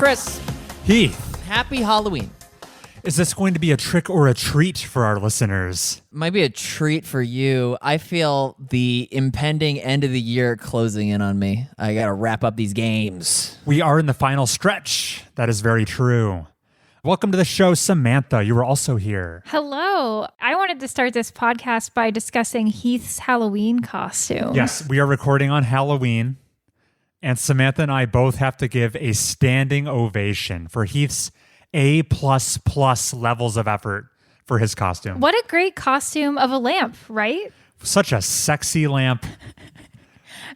Chris. Heath. Happy Halloween. Is this going to be a trick or a treat for our listeners? Might be a treat for you. I feel the impending end of the year closing in on me. I got to wrap up these games. We are in the final stretch. That is very true. Welcome to the show, Samantha. You were also here. Hello. I wanted to start this podcast by discussing Heath's Halloween costume. Yes, we are recording on Halloween, and Samantha and I both have to give a standing ovation for Heath's A++ levels of effort for his costume. What a great costume of a lamp, right? Such a sexy lamp.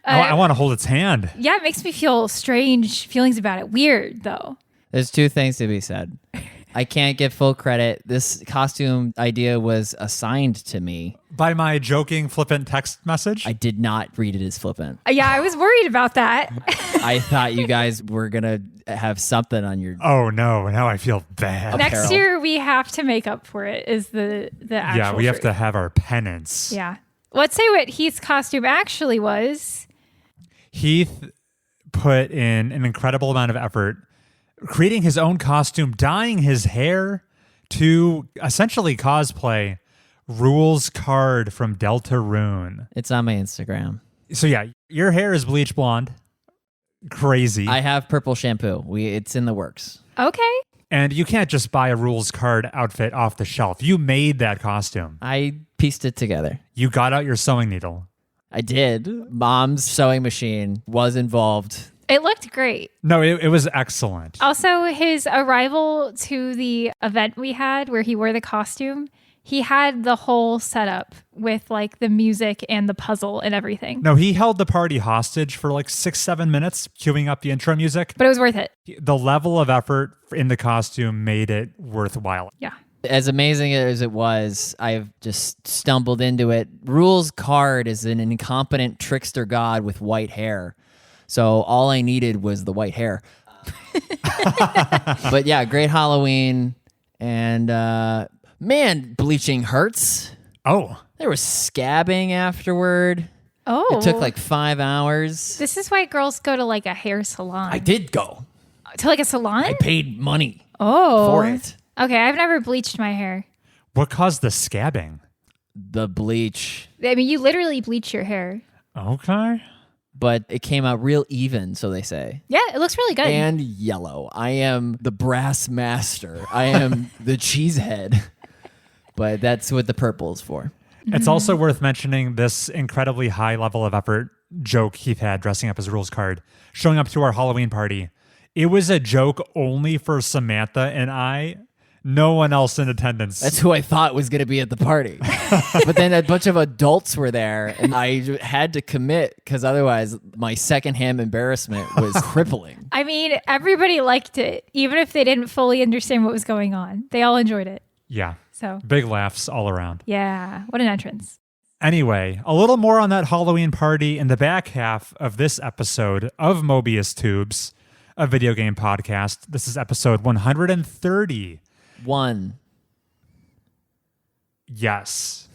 I want to hold its hand. Yeah, it makes me feel strange feelings about it. Weird, though. There's two things to be said. I can't give full credit. This costume idea was assigned to me. By my joking, flippant text message? I did not read it as flippant. Yeah, I was worried about that. I thought you guys were going to have something on your... Oh, no. Now I feel bad. Next year, we have to make up for it, is the actual Yeah, we have truth. to have our penance. Yeah. Let's say what Heath's costume actually was. Heath put in an incredible amount of effort creating his own costume, dyeing his hair to essentially cosplay Rule's card from Deltarune. It's on my Instagram. So yeah, your hair is bleach blonde. Crazy. I have purple shampoo. It's in the works. Okay. And you can't just buy a Rule's card outfit off the shelf. You made that costume. I pieced it together. You got out your sewing needle. I did. Mom's sewing machine was involved. It looked great. No, it was excellent. Also, his arrival to the event we had where he wore the costume, he had the whole setup with like the music and the puzzle and everything. No, he held the party hostage for like 6-7 minutes, queuing up the intro music. But it was worth it. The level of effort in the costume made it worthwhile. Yeah. As amazing as it was, I've just stumbled into it. Rule's card is an incompetent trickster god with white hair. So all I needed was the white hair. But yeah, great Halloween. And man, bleaching hurts. Oh. There was scabbing afterward. Oh. It took like 5 hours. This is why girls go to like a hair salon. I did go. To like a salon? I paid money for it. Okay, I've never bleached my hair. What caused the scabbing? The bleach. I mean, you literally bleach your hair. Okay. But it came out real even, so they say. Yeah, it looks really good. And yellow. I am the brass master. I am the cheesehead. But that's what the purple is for. It's also worth mentioning this incredibly high level of effort joke Heath had dressing up as Rule's card, showing up to our Halloween party. It was a joke only for Samantha and I. No one else in attendance. That's who I thought was going to be at the party. But then a bunch of adults were there, and I had to commit because otherwise my secondhand embarrassment was crippling. I mean, everybody liked it, even if they didn't fully understand what was going on. They all enjoyed it. Yeah. So big laughs all around. Yeah. What an entrance. Anyway, a little more on that Halloween party in the back half of this episode of Mobius Tubes, a video game podcast. This is episode 130. One. Yes.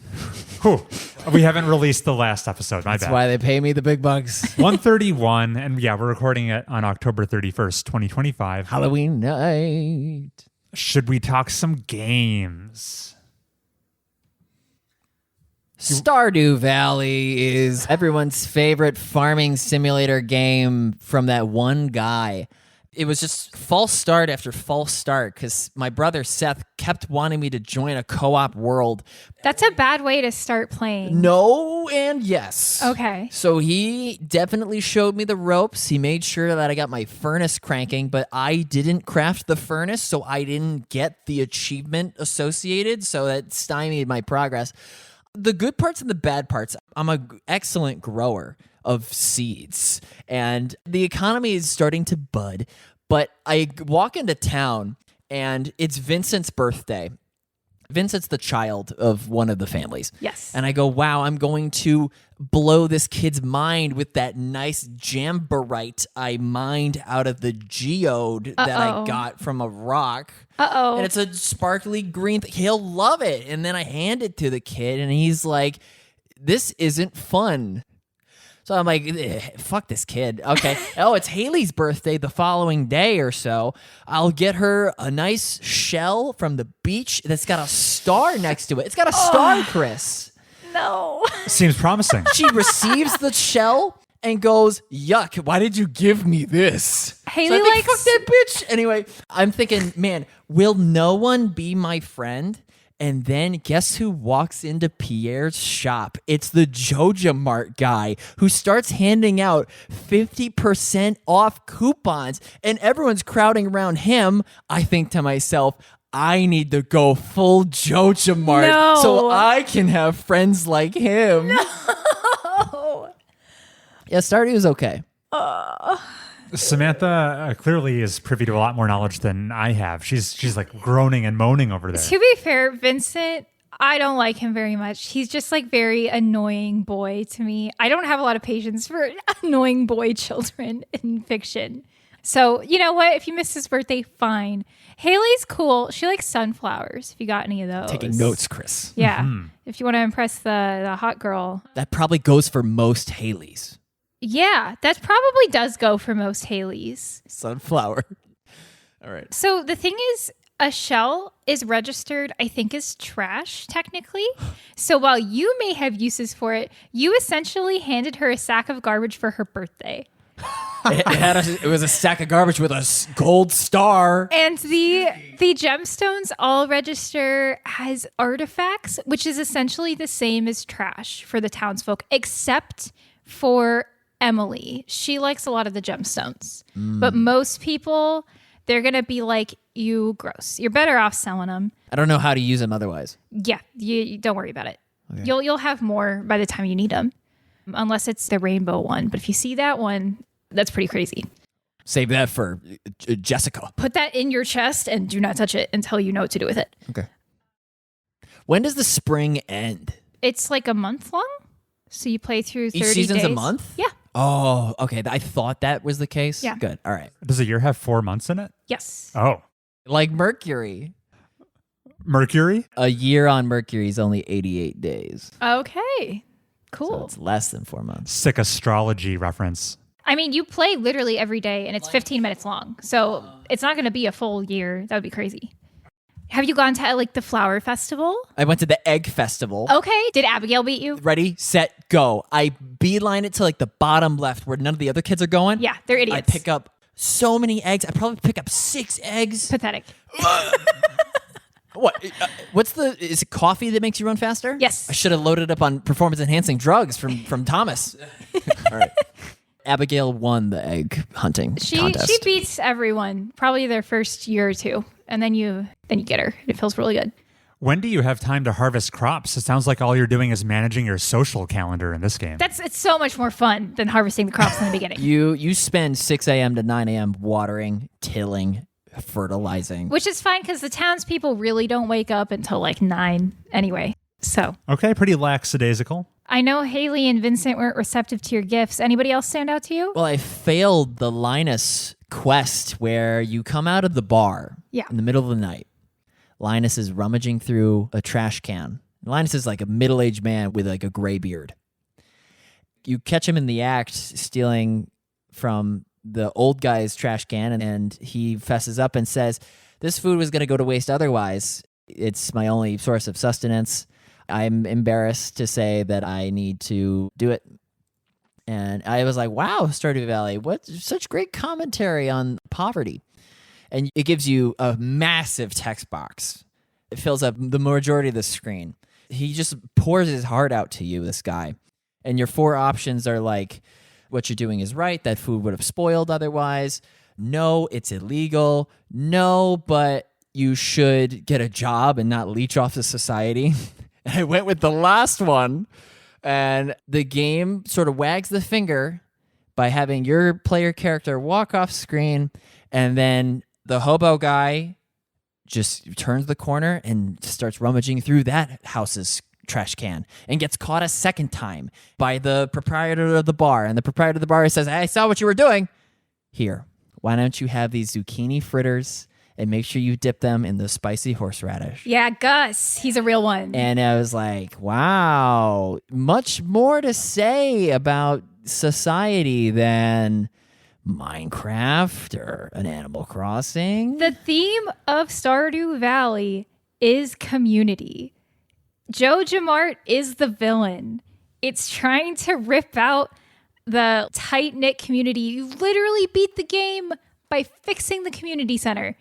Whew. We haven't released the last episode. My That's bad. why they pay me the big bucks. 131. And yeah, we're recording it on October 31st, 2025. Halloween night. Should we talk some games? Stardew Valley is everyone's favorite farming simulator game from that one guy. It was just false start after false start because my brother Seth kept wanting me to join a co-op world. That's a bad way to start playing. No and yes. Okay. So he definitely showed me the ropes. He made sure that I got my furnace cranking, but I didn't craft the furnace, so I didn't get the achievement associated, so that stymied my progress. The good parts and the bad parts, I'm an excellent grower of seeds, and the economy is starting to bud, but I walk into town and it's Vincent's birthday. Vincent's the child of one of the families. Yes. And I go, wow, I'm going to blow this kid's mind with that nice jamborite I mined out of the geode that I got from a rock. Uh-oh. And it's a sparkly green thing. He'll love it. And then I hand it to the kid and he's like, this isn't fun. So I'm like, fuck this kid. Okay. Oh, it's Haley's birthday the following day or so. I'll get her a nice shell from the beach that's got a star next to it. It's got a star, Chris. No. Seems promising. She receives the shell and goes, yuck, why did you give me this? Haley so I think, likes- fuck that bitch. Anyway, I'm thinking, man, will no one be my friend? And then guess who walks into Pierre's shop? It's the Joja Mart guy who starts handing out 50% off coupons, and everyone's crowding around him. I think to myself, I need to go full Joja Mart No. so I can have friends like him. Oh. Yeah, Stardew is okay. Samantha clearly is privy to a lot more knowledge than I have. She's like groaning and moaning over there. To be fair, Vincent, I don't like him very much. He's just like very annoying boy to me. I don't have a lot of patience for annoying boy children in fiction. So, you know what? If you missed his birthday, fine. Haley's cool. She likes sunflowers, if you got any of those. Taking notes, Chris. Yeah. If you want to impress the hot girl. That probably goes for most Haleys. Yeah, that probably does go for most Haleys. Sunflower. All right. So the thing is, a shell is registered, I think, as trash, technically. So while you may have uses for it, you essentially handed her a sack of garbage for her birthday. It was a sack of garbage with a gold star. And the gemstones all register as artifacts, which is essentially the same as trash for the townsfolk, except for Emily. She likes a lot of the gemstones. But most people, they're going to be like, you gross. You're better off selling them. I don't know how to use them otherwise. Yeah, you don't worry about it. Okay. You'll have more by the time you need them, unless it's the rainbow one. But if you see that one, that's pretty crazy. Save that for Jessica. Put that in your chest and do not touch it until you know what to do with it. Okay. When does the spring end? It's like a month long. So you play through 30 Each season's days. a month? Yeah. Oh, okay. I thought that was the case. Yeah. Good. All right. Does a year have 4 months in it? Yes. Oh. Like Mercury. Mercury? A year on Mercury is only 88 days. Okay. Cool. So it's less than 4 months. Sick astrology reference. I mean, you play literally every day and it's 15 minutes long. So it's not going to be a full year. That would be crazy. Have you gone to like the flower festival? I went to the egg festival. Okay. Did Abigail beat you? Ready, set, go. I beeline it to like the bottom left where none of the other kids are going. Yeah, they're idiots. I pick up so many eggs. I probably pick up 6 eggs. Pathetic. What? Is it coffee that makes you run faster? Yes. I should have loaded up on performance enhancing drugs from Thomas. All right. Abigail won the egg hunting contest. She beats everyone probably their first year or two, and then you get her. It feels really good. When do you have time to harvest crops? It sounds like all you're doing is managing your social calendar in this game. It's so much more fun than harvesting the crops in the beginning. You spend 6 a.m. to 9 a.m. watering, tilling, fertilizing. Which is fine because the townspeople really don't wake up until like 9 anyway. So Okay, pretty lackadaisical. I know Haley and Vincent weren't receptive to your gifts. Anybody else stand out to you? Well, I failed the Linus quest where you come out of the bar in the middle of the night. Linus is rummaging through a trash can. Linus is like a middle-aged man with like a gray beard. You catch him in the act stealing from the old guy's trash can, and he fesses up and says, "This food was going to go to waste otherwise. It's my only source of sustenance. I'm embarrassed to say that I need to do it." And I was like, wow, Stardew Valley, what such great commentary on poverty. And it gives you a massive text box. It fills up the majority of the screen. He just pours his heart out to you, this guy. And your 4 options are like, what you're doing is right, that food would have spoiled otherwise. No, it's illegal. No, but you should get a job and not leech off to society. I went with the last one, and the game sort of wags the finger by having your player character walk off screen, and then the hobo guy just turns the corner and starts rummaging through that house's trash can and gets caught a second time by the proprietor of the bar. And the proprietor of the bar says, "Hey, I saw what you were doing. Here, why don't you have these zucchini fritters and make sure you dip them in the spicy horseradish. Yeah, Gus. He's a real one. And I was like, wow, much more to say about society than Minecraft or an Animal Crossing. The theme of Stardew Valley is community. Joe Jamart is the villain. It's trying to rip out the tight-knit community. You literally beat the game by fixing the community center.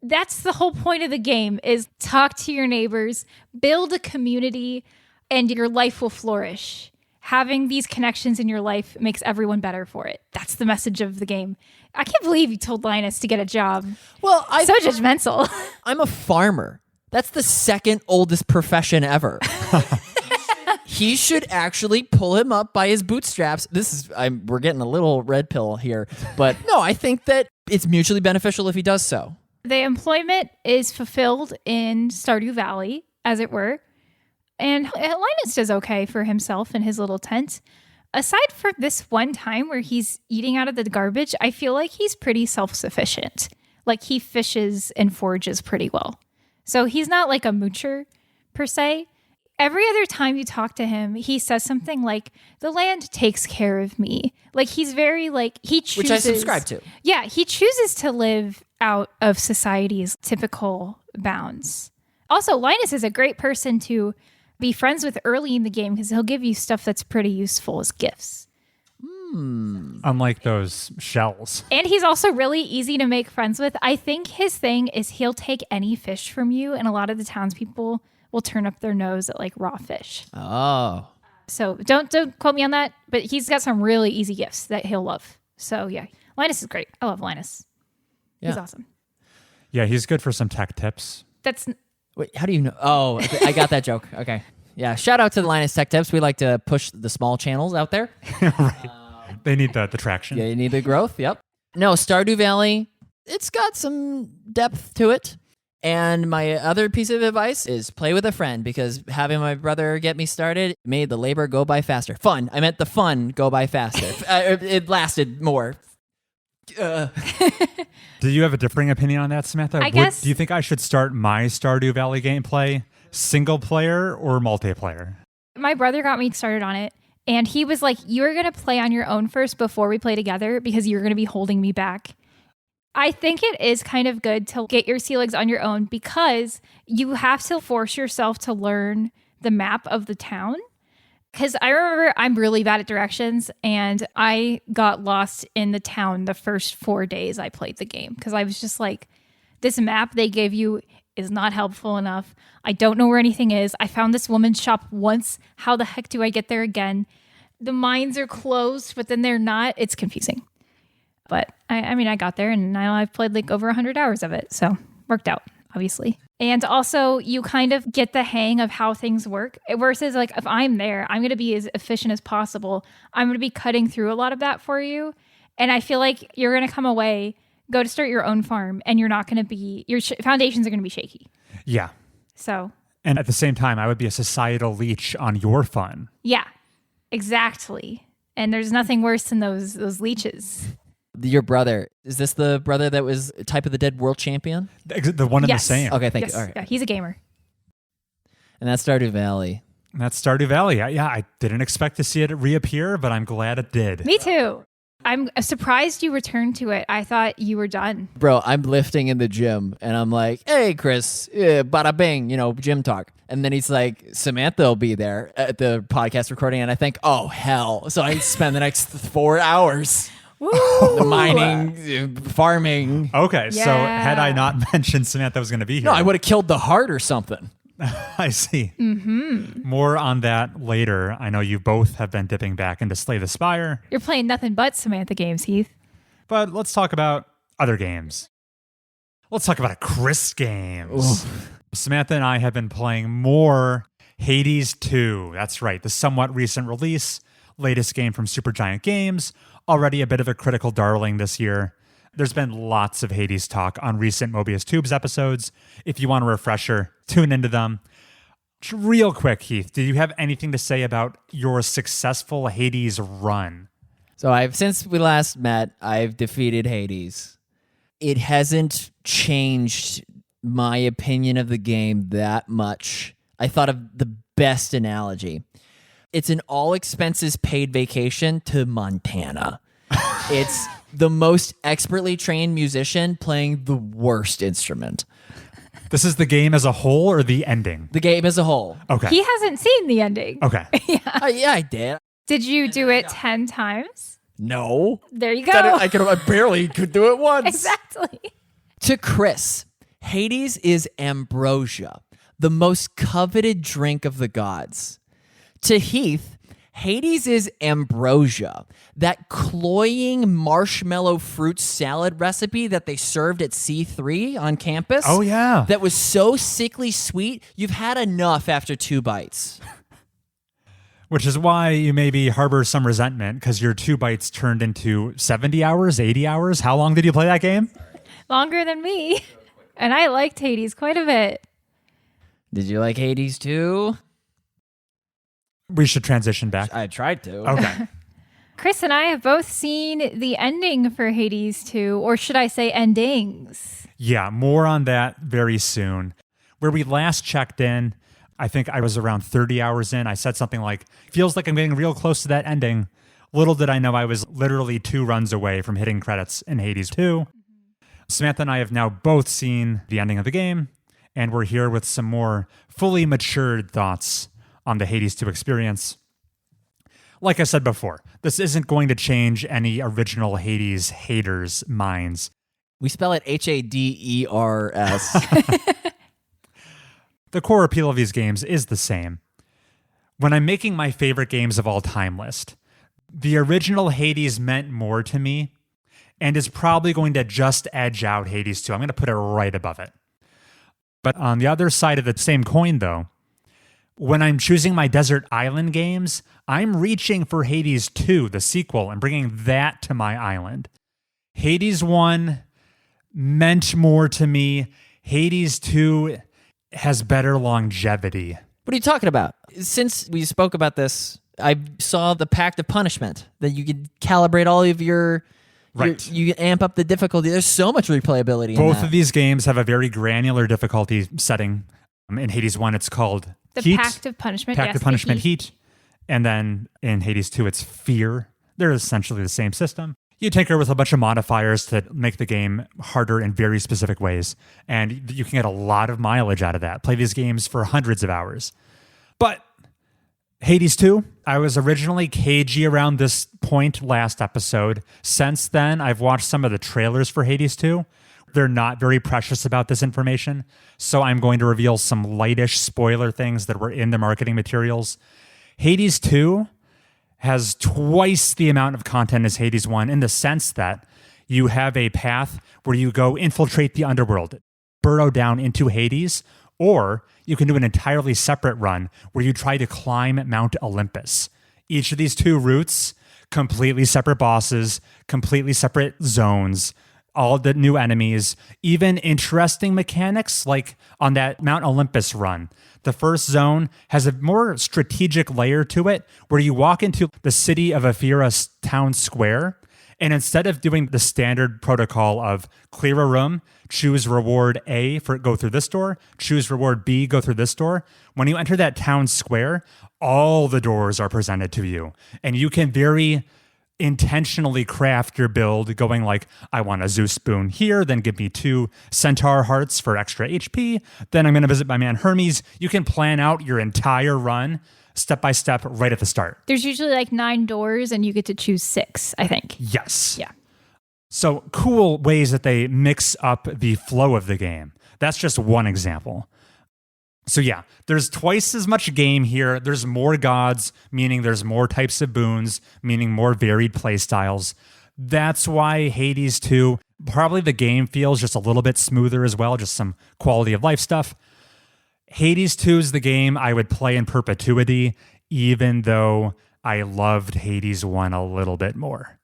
That's the whole point of the game, is talk to your neighbors, build a community, and your life will flourish. Having these connections in your life makes everyone better for it. That's the message of the game. I can't believe you told Linus to get a job. Well, So judgmental. I'm a farmer. That's the second oldest profession ever. He should actually pull him up by his bootstraps. We're getting a little red pill here, but no, I think that it's mutually beneficial if he does so. The employment is fulfilled in Stardew Valley, as it were. And Linus does okay for himself in his little tent. Aside from this one time where he's eating out of the garbage, I feel like he's pretty self-sufficient. Like, he fishes and forages pretty well. So he's not like a moocher, per se. Every other time you talk to him, he says something like, the land takes care of me. Like, he's very, like, he chooses... Which I subscribe to. Yeah, he chooses to live out of society's typical bounds. Also, Linus is a great person to be friends with early in the game because he'll give you stuff that's pretty useful as gifts. Unlike those shells. And he's also really easy to make friends with. I think his thing is he'll take any fish from you, and a lot of the townspeople will turn up their nose at like raw fish. Oh. So don't quote me on that, but he's got some really easy gifts that he'll love. So yeah, Linus is great. I love Linus. He's awesome. Yeah, he's good for some tech tips. Wait, how do you know? Oh, I got that joke. Okay. Yeah, shout out to the Linus Tech Tips. We like to push the small channels out there. Right. They need the traction. Yeah, you need the growth. Yep. No, Stardew Valley, it's got some depth to it. And my other piece of advice is play with a friend, because having my brother get me started made the labor go by faster. Fun. I meant the fun go by faster. It lasted more. Do you have a differing opinion on that, Samantha? I guess. Do you think I should start my Stardew Valley gameplay single player or multiplayer? My brother got me started on it, and he was like, you're going to play on your own first before we play together because you're going to be holding me back. I think it is kind of good to get your sea legs on your own because you have to force yourself to learn the map of the town. Because I remember I'm really bad at directions, and I got lost in the town the first 4 days I played the game because I was just like, this map they gave you is not helpful enough. I don't know where anything is. I found this woman's shop once. How the heck do I get there again? The mines are closed, but then they're not. It's confusing. But I mean, I got there, and now I've played like over 100 hours of it. So worked out, obviously. And also, you kind of get the hang of how things work versus like if I'm there, I'm going to be as efficient as possible. I'm going to be cutting through a lot of that for you. And I feel like you're going to come away, go to start your own farm, and you're not going to be, your foundations are going to be shaky. Yeah. So. And at the same time, I would be a societal leech on your fun. Yeah, exactly. And there's nothing worse than those leeches. Your brother, is this the brother that was Type of the Dead world champion? The one in the same. Okay, thank Yes. you. All right. Yeah, he's a gamer. And that's Stardew Valley. That's Stardew Valley. I didn't expect to see it reappear, but I'm glad it did. Me too. I'm surprised you returned to it. I thought you were done. Bro, I'm lifting in the gym, and I'm like, hey, Chris, bada bing, gym talk. And then he's like, Samantha will be there at the podcast recording, and I think, oh, hell. So I spend the next 4 hours the mining, farming. Okay, so Yeah. had I not mentioned Samantha was going to be here. No, I would have killed the heart or something. I see. Mm-hmm. More on that later. I know you both have been dipping back into Slay the Spire. You're playing nothing but Samantha games, Heath. But let's talk about other games. Let's talk about Chris games. Samantha and I have been playing more Hades 2. That's right, the somewhat recent release, latest game from Supergiant Games, already a bit of a critical darling this year. There's been lots of Hades talk on recent Mobius Tubes episodes. If you want a refresher, tune into them. Real quick, Heath, do you have anything to say about your successful Hades run? So since we last met, I've defeated Hades. it hasn't changed my opinion of the game that much. I thought of the best analogy. It's an all expenses paid vacation to Montana. It's the most expertly trained musician playing the worst instrument. This is the game as a whole or the ending? The game as a whole. Okay. He hasn't seen the ending. Okay. Yeah, I did. Did you do it 10 times? No. There you go. I barely could do it once. Exactly. To Chris, Hades is ambrosia, the most coveted drink of the gods. To Heath, Hades is ambrosia, that cloying marshmallow fruit salad recipe that they served at C3 on campus. Oh, yeah. That was so sickly sweet, you've had enough after 2 bites. Which is why you maybe harbor some resentment because your 2 bites turned into 70 hours, 80 hours. How long did you play that game? Longer than me. And I liked Hades quite a bit. Did you like Hades too? We should transition back. I tried to. Okay. Chris and I have both seen the ending for Hades 2, or should I say endings? Yeah, more on that very soon. Where we last checked in, I think I was around 30 hours in. I said something like, feels like I'm getting real close to that ending. Little did I know I was literally 2 runs away from hitting credits in Hades 2. Samantha and I have now both seen the ending of the game, and we're here with some more fully matured thoughts on the Hades 2 experience. Like I said before, this isn't going to change any original Hades haters' minds. We spell it Haders. The core appeal of these games is the same. When I'm making my favorite games of all time list, the original Hades meant more to me and is probably going to just edge out Hades 2. I'm going to put it right above it. But on the other side of the same coin, though, when I'm choosing my desert island games, I'm reaching for Hades 2, the sequel, and bringing that to my island. Hades 1 meant more to me. Hades 2 has better longevity. What are you talking about? Since we spoke about this, I saw the Pact of Punishment, that you could calibrate all of your... Right. You amp up the difficulty. There's so much replayability in Both that. of these games have a very granular difficulty setting. In Hades 1, it's called The Heat. Pact of Punishment. Pact yes, of the Punishment Heat. Heat. And then in Hades 2, it's Fear. They're essentially the same system. You tinker with a bunch of modifiers to make the game harder in very specific ways. And you can get a lot of mileage out of that. Play these games for hundreds of hours. But Hades 2, I was originally cagey around this point last episode. Since then, I've watched some of the trailers for Hades 2. They're not very precious about this information, so I'm going to reveal some lightish spoiler things that were in the marketing materials. Hades 2 has twice the amount of content as Hades 1 in the sense that you have a path where you go infiltrate the underworld, burrow down into Hades, or you can do an entirely separate run where you try to climb Mount Olympus. Each of these 2 routes, completely separate bosses, completely separate zones, all the new enemies, even interesting mechanics like on that Mount Olympus run. The first zone has a more strategic layer to it where you walk into the city of Aphira town square, and instead of doing the standard protocol of clear a room, choose reward A for go through this door, choose reward B, go through this door. When you enter that town square, all the doors are presented to you, and you can very intentionally craft your build going like, I want a Zeus spoon here, then give me 2 centaur hearts for extra HP, then I'm going to visit my man Hermes. You can plan out your entire run step by step right at the start. There's usually like 9 doors and you get to choose 6, I think. Yes. Yeah. So cool ways that they mix up the flow of the game. That's just one example. So yeah, there's twice as much game here. There's more gods, meaning there's more types of boons, meaning more varied play styles. That's why Hades 2, probably the game feels just a little bit smoother as well, just some quality of life stuff. Hades 2 is the game I would play in perpetuity, even though I loved Hades 1 a little bit more.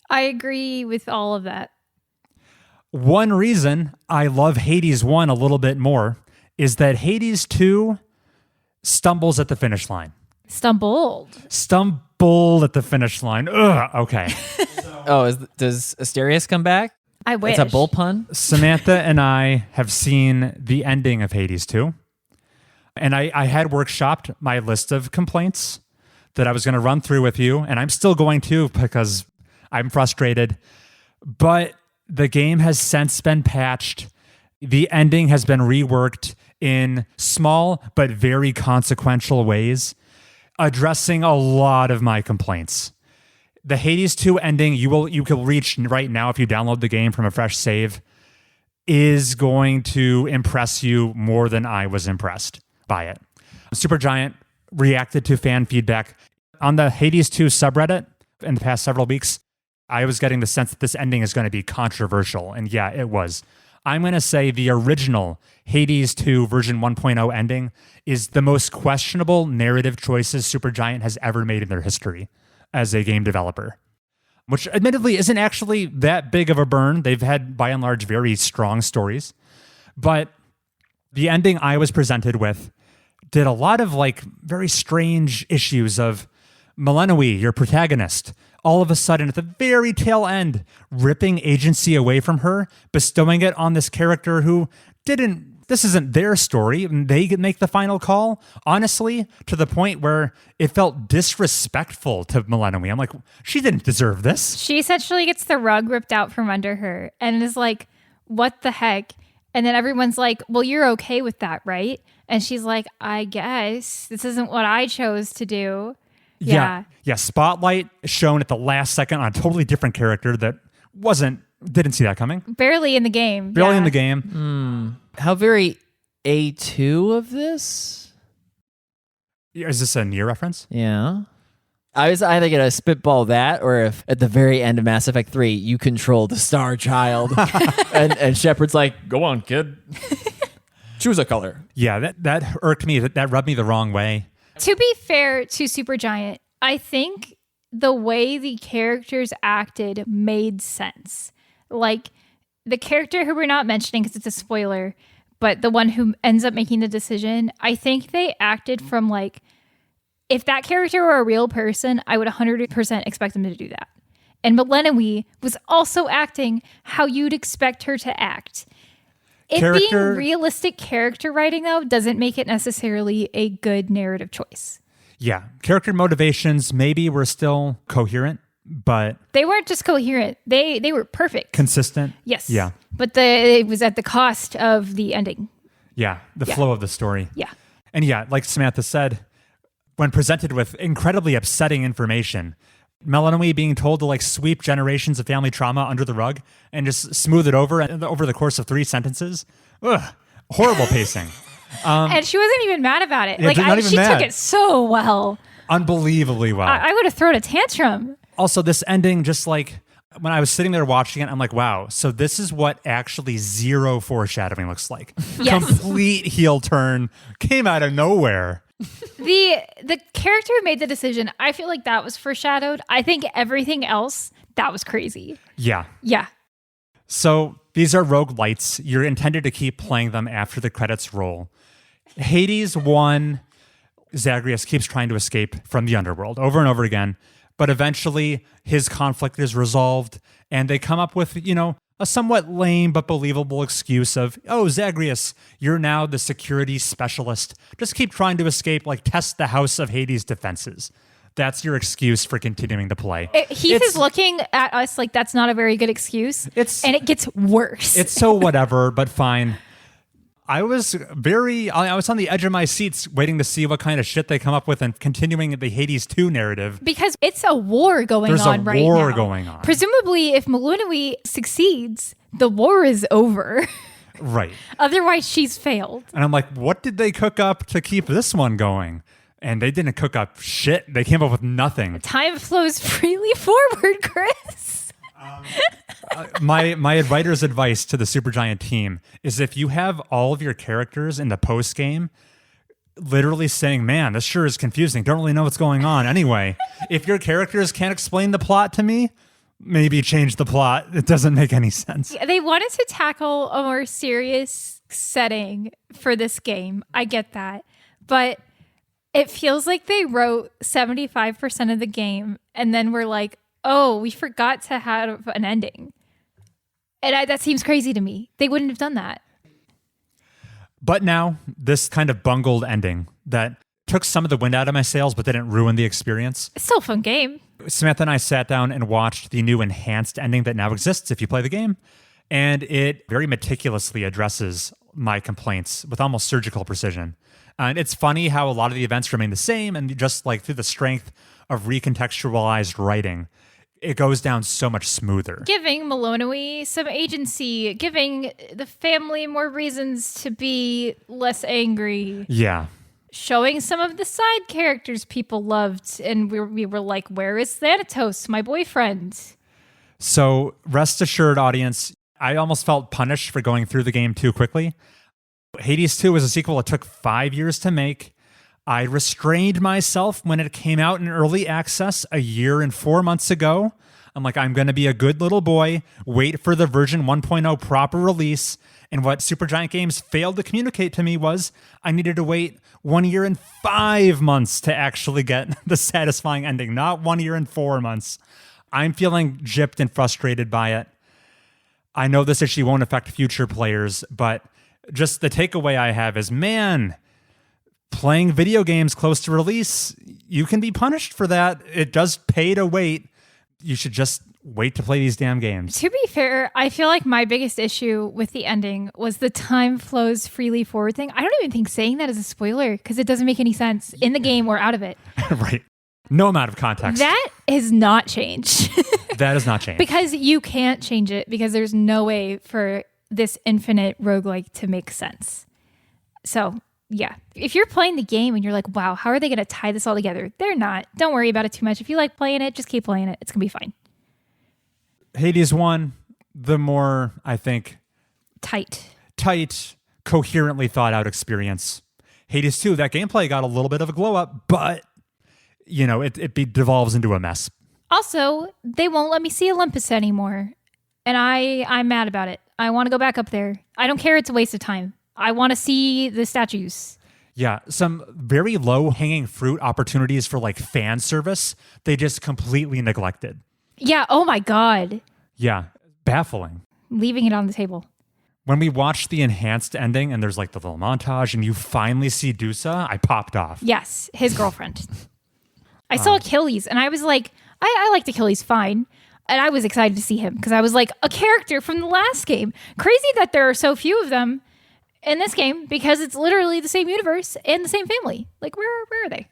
I agree with all of that. One reason I love Hades 1 a little bit more is that Hades 2 stumbles at the finish line. Stumbled At the finish line. Ugh, okay. Does Asterius come back? I wish. It's a bull pun. Samantha and I have seen the ending of Hades 2. And I had workshopped my list of complaints that I was going to run through with you. And I'm still going to because I'm frustrated. But the game has since been patched. The ending has been reworked in small but very consequential ways, addressing a lot of my complaints. The Hades 2 ending you can reach right now if you download the game from a fresh save is going to impress you more than I was impressed by it. Supergiant reacted to fan feedback on the Hades 2 subreddit in the past several weeks. I was getting the sense that this ending is going to be controversial, and yeah, it was. I'm going to say the original Hades 2 version 1.0 ending is the most questionable narrative choices Supergiant has ever made in their history as a game developer, which admittedly isn't actually that big of a burn. They've had, by and large, very strong stories. But the ending I was presented with did a lot of very strange issues of Millennium, your protagonist, all of a sudden at the very tail end, ripping agency away from her, bestowing it on this character who this isn't their story, and they make the final call, honestly, to the point where it felt disrespectful to Millennium. I'm like, she didn't deserve this. She essentially gets the rug ripped out from under her and is like, what the heck? And then everyone's like, well, you're okay with that, right? And she's like, I guess this isn't what I chose to do. Yeah. Spotlight shown at the last second on a totally different character that didn't see that coming. Barely in the game. In the game. How very A2 of this? Is this a Nier reference? Yeah. I was either going to spitball that, or if at the very end of Mass Effect 3, you control the Star Child. and Shepard's like, go on, kid. Choose a color. Yeah, that irked me. That rubbed me the wrong way. To be fair to Supergiant, I think the way the characters acted made sense. Like, the character who we're not mentioning because it's a spoiler, but the one who ends up making the decision, I think they acted from if that character were a real person, I would 100% expect them to do that. And Millennium was also acting how you'd expect her to act. Being realistic character writing, though, doesn't make it necessarily a good narrative choice. Yeah. Character motivations maybe were still coherent, but... They weren't just coherent. They were perfect. Consistent. Yes. Yeah. But it was at the cost of the ending. Yeah. The flow of the story. Yeah. And yeah, like Samantha said, when presented with incredibly upsetting information, Melanie being told to sweep generations of family trauma under the rug and just smooth it over the course of 3 sentences. Ugh, horrible pacing. And she wasn't even mad about it. Yeah, she took it so well. Unbelievably well. I would have thrown a tantrum. Also, this ending, just when I was sitting there watching it, I'm like, wow, so this is what actually zero foreshadowing looks like. Yes. Complete heel turn, came out of nowhere. The character who made the decision, I feel like that was foreshadowed. I think everything else, that was crazy. Yeah. Yeah. So these are roguelites. You're intended to keep playing them after the credits roll. Hades 1, Zagreus keeps trying to escape from the underworld over and over again, but eventually his conflict is resolved, and they come up with, a somewhat lame but believable excuse of, oh, Zagreus, you're now the security specialist. Just keep trying to escape, test the House of Hades defenses. That's your excuse for continuing to play. Heath is looking at us like that's not a very good excuse, and it gets worse. It's so whatever, but fine. I was on the edge of my seats waiting to see what kind of shit they come up with and continuing the Hades 2 narrative. Because it's a war going on right now. There's a war going on. Presumably, if Millennium succeeds, the war is over. Right. Otherwise, she's failed. And I'm like, what did they cook up to keep this one going? And they didn't cook up shit. They came up with nothing. Time flows freely forward, Chris. My writer's advice to the Supergiant team is if you have all of your characters in the post game literally saying, man, this sure is confusing, don't really know what's going on anyway, if your characters can't explain the plot to me, maybe change the plot. It doesn't make any sense. They wanted to tackle a more serious setting for this game. I get that. But it feels like they wrote 75% of the game and then were like, oh, we forgot to have an ending. And that seems crazy to me. They wouldn't have done that. But now, this kind of bungled ending that took some of the wind out of my sails but didn't ruin the experience. It's still a fun game. Samantha and I sat down and watched the new enhanced ending that now exists if you play the game. And it very meticulously addresses my complaints with almost surgical precision. And it's funny how a lot of the events remain the same, and just like through the strength of recontextualized writing, it goes down so much smoother. Giving Maloney some agency, giving the family more reasons to be less angry. Yeah. Showing some of the side characters people loved, and we were like, where is Thanatos, my boyfriend? So rest assured, audience, I almost felt punished for going through the game too quickly. Hades 2 was a sequel it took 5 years to make. I restrained myself when it came out in early access a year and 4 months ago. I'm like, I'm going to be a good little boy, wait for the version 1.0 proper release. And what Supergiant Games failed to communicate to me was I needed to wait 1 year and 5 months to actually get the satisfying ending, not 1 year and 4 months. I'm feeling gypped and frustrated by it. I know this issue won't affect future players, but just the takeaway I have is, man, playing video games close to release, you can be punished for that. It does pay to wait. You should just wait to play these damn games. To be fair, I feel like my biggest issue with the ending was the time flows freely forward thing. I don't even think saying that is a spoiler because it doesn't make any sense in the game or out of it. Right. No amount of context. That has not changed. That has not changed. Because you can't change it because there's no way for this infinite roguelike to make sense. So, yeah. If you're playing the game and you're like, wow, how are they going to tie this all together? They're not. Don't worry about it too much. If you like playing it, just keep playing it. It's going to be fine. Hades 1, the more, I think, tight, coherently thought out experience. Hades 2, that gameplay got a little bit of a glow up, but, you know, it devolves into a mess. Also, they won't let me see Olympus anymore. And I'm mad about it. I want to go back up there. I don't care. It's a waste of time. I want to see the statues. Yeah, some very low-hanging fruit opportunities for like fan service, they just completely neglected. Yeah, oh my God. Yeah, baffling. Leaving it on the table. When we watched the enhanced ending and there's like the little montage and you finally see Dusa, I popped off. Yes, his girlfriend. I saw Achilles and I was like, I liked Achilles fine. And I was excited to see him because I was like, a character from the last game. Crazy that there are so few of them in this game because it's literally the same universe and the same family. Like, where are they?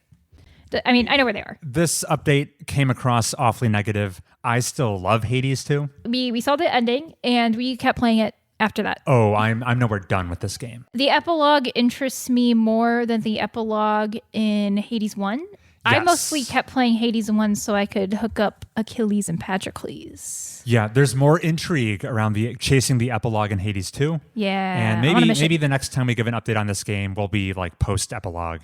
I mean, I know where they are. This update came across awfully negative. I still love Hades 2. We saw the ending and we kept playing it after that. Oh, I'm nowhere done with this game. The epilogue interests me more than the epilogue in Hades 1. Yes. I mostly kept playing Hades 1 so I could hook up Achilles and Patroclus. Yeah, there's more intrigue around the chasing the epilogue in Hades 2. Yeah. And maybe the next time we give an update on this game will be like post-epilogue.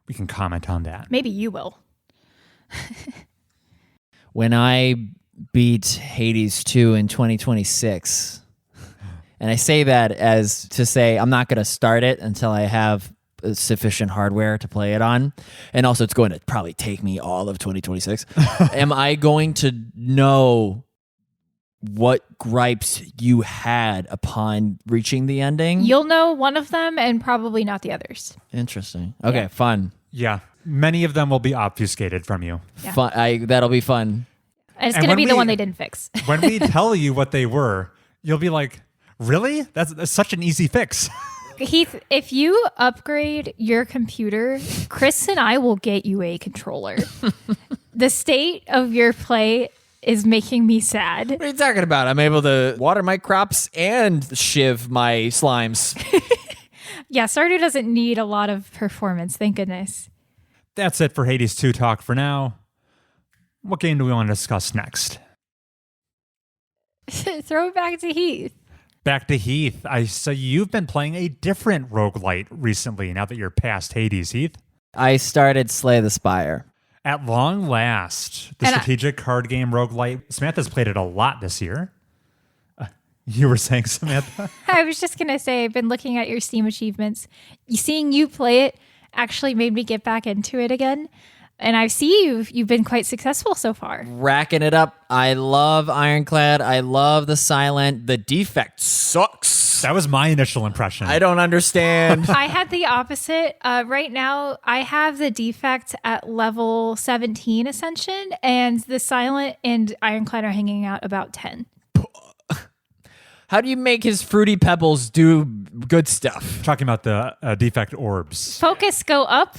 We can comment on that. Maybe you will. When I beat Hades 2 in 2026, and I say that as to say I'm not going to start it until I have sufficient hardware to play it on. And also it's going to probably take me all of 2026. Am I going to know what gripes you had upon reaching the ending? You'll know one of them and probably not the others. Interesting. Okay, yeah. Fun. Yeah. Many of them will be obfuscated from you. Yeah. Fun. That'll be fun. And it's going to be the one they didn't fix. When we tell you what they were, you'll be like, really? That's such an easy fix. Heath, if you upgrade your computer, Chris and I will get you a controller. The state of your play is making me sad. What are you talking about? I'm able to water my crops and shiv my slimes. Yeah, Stardew doesn't need a lot of performance, thank goodness. That's it for Hades 2 talk for now. What game do we want to discuss next? Throw it back to Heath. Back to Heath. I saw you've been playing a different roguelite recently now that you're past Hades, Heath. I started Slay the Spire. At long last, the strategic card game roguelite. Samantha's played it a lot this year. You were saying, Samantha? I was just going to say, I've been looking at your Steam achievements. Seeing you play it actually made me get back into it again. And I see you've been quite successful so far. Racking it up. I love Ironclad. I love the Silent. The Defect sucks. That was my initial impression. I don't understand. I had the opposite. Right now, I have the Defect at level 17 Ascension, and the Silent and Ironclad are hanging out about 10. How do you make his Fruity Pebbles do good stuff? Talking about the defect orbs. Focus go up,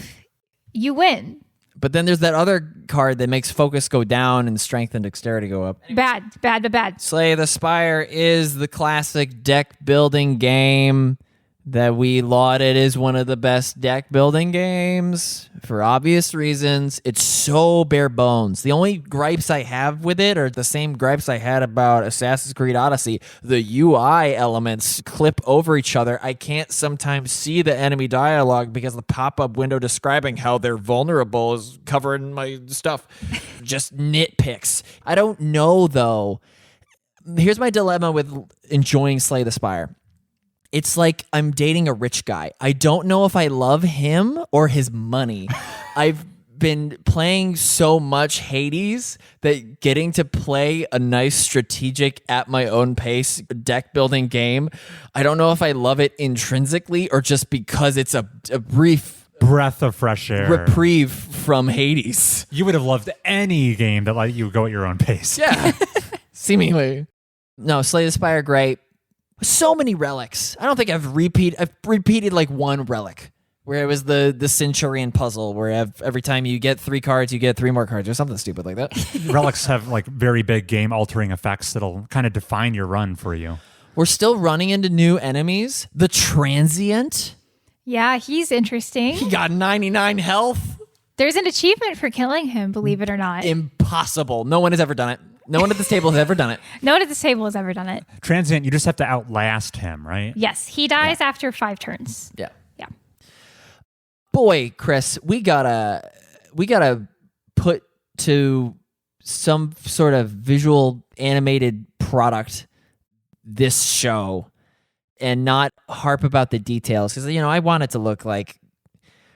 you win. But then there's that other card that makes focus go down and strength and dexterity go up. Bad. Slay the Spire is the classic deck building game that we lauded as one of the best deck building games for obvious reasons. It's so bare bones. The only gripes I have with it are the same gripes I had about Assassin's Creed Odyssey. The UI elements clip over each other. I can't sometimes see the enemy dialogue because the pop-up window describing how they're vulnerable is covering my stuff. Just nitpicks. I don't know, though. Here's my dilemma with enjoying Slay the Spire. It's like I'm dating a rich guy. I don't know if I love him or his money. I've been playing so much Hades that getting to play a nice strategic at my own pace deck building game, I don't know if I love it intrinsically or just because it's a brief breath of fresh air. Reprieve from Hades. You would have loved any game that let you go at your own pace. Yeah, seemingly. No, Slay the Spire, great. So many relics. I don't think I've repeated like one relic where it was the Centurion puzzle where every time you get 3 cards, you get 3 more cards or something stupid like that. Relics have like very big game altering effects that'll kind of define your run for you. We're still running into new enemies. The Transient. Yeah, he's interesting. He got 99 health. There's an achievement for killing him, believe it or not. Impossible. No one has ever done it. No one at this table has ever done it. No one at this table has ever done it. Transient, you just have to outlast him, right? Yes, he dies after 5 turns. Yeah. Yeah. Boy, Chris, we gotta put to some sort of visual animated product this show and not harp about the details because I want it to look like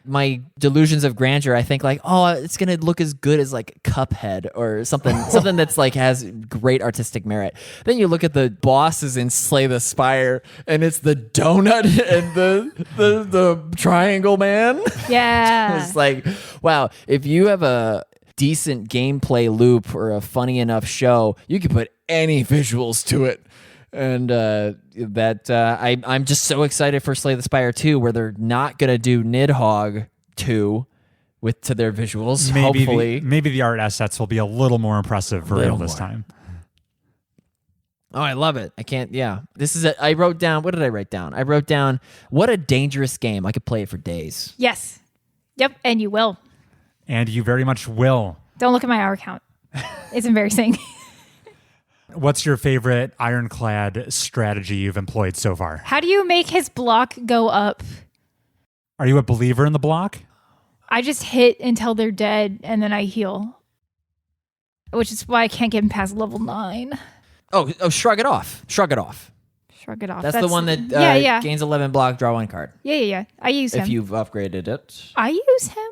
my delusions of grandeur. I think like, oh, it's gonna look as good as like Cuphead or something that's like has great artistic merit. Then you look at the bosses in Slay the Spire, and it's the donut and the triangle man. Yeah, it's like, wow, if you have a decent gameplay loop or a funny enough show, you can put any visuals to it. And I'm just so excited for Slay the Spire 2, where they're not going to do Hedgehog 2 to their visuals, hopefully. Maybe the art assets will be a little more impressive for real this time. Oh, I love it. I can't, yeah. I wrote down, what did I write down? I wrote down, what a dangerous game. I could play it for days. Yes. Yep, and you will. And you very much will. Don't look at my hour count. It's embarrassing. What's your favorite Ironclad strategy you've employed so far? How do you make his block go up? Are you a believer in the block? I just hit until they're dead, and then I heal. Which is why I can't get him past level 9. Oh, shrug it off. Shrug it off. Shrug it off. That's the one that gains 11 block, draw 1 card. Yeah. I use him. If you've upgraded it. I use him?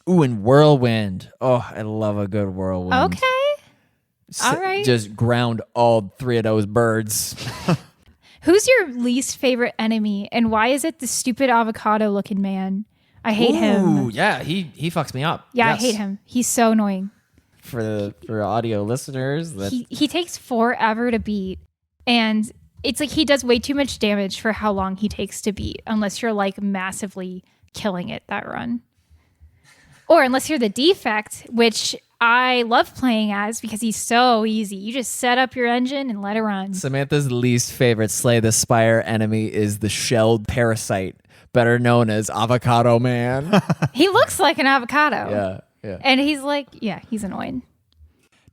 Ooh, and Whirlwind. Oh, I love a good Whirlwind. Okay. All right. Just ground all 3 of those birds. Who's your least favorite enemy, and why is it the stupid avocado-looking man? I hate him. Ooh, yeah, he fucks me up. Yeah, yes. I hate him. He's so annoying. For audio listeners, he takes forever to beat, and it's like he does way too much damage for how long he takes to beat, unless you're like massively killing it that run. Or unless you're the Defect, which I love playing as because he's so easy. You just set up your engine and let it run. Samantha's least favorite Slay the Spire enemy is the shelled parasite, better known as Avocado Man. He looks like an avocado. Yeah. And he's like, he's annoying.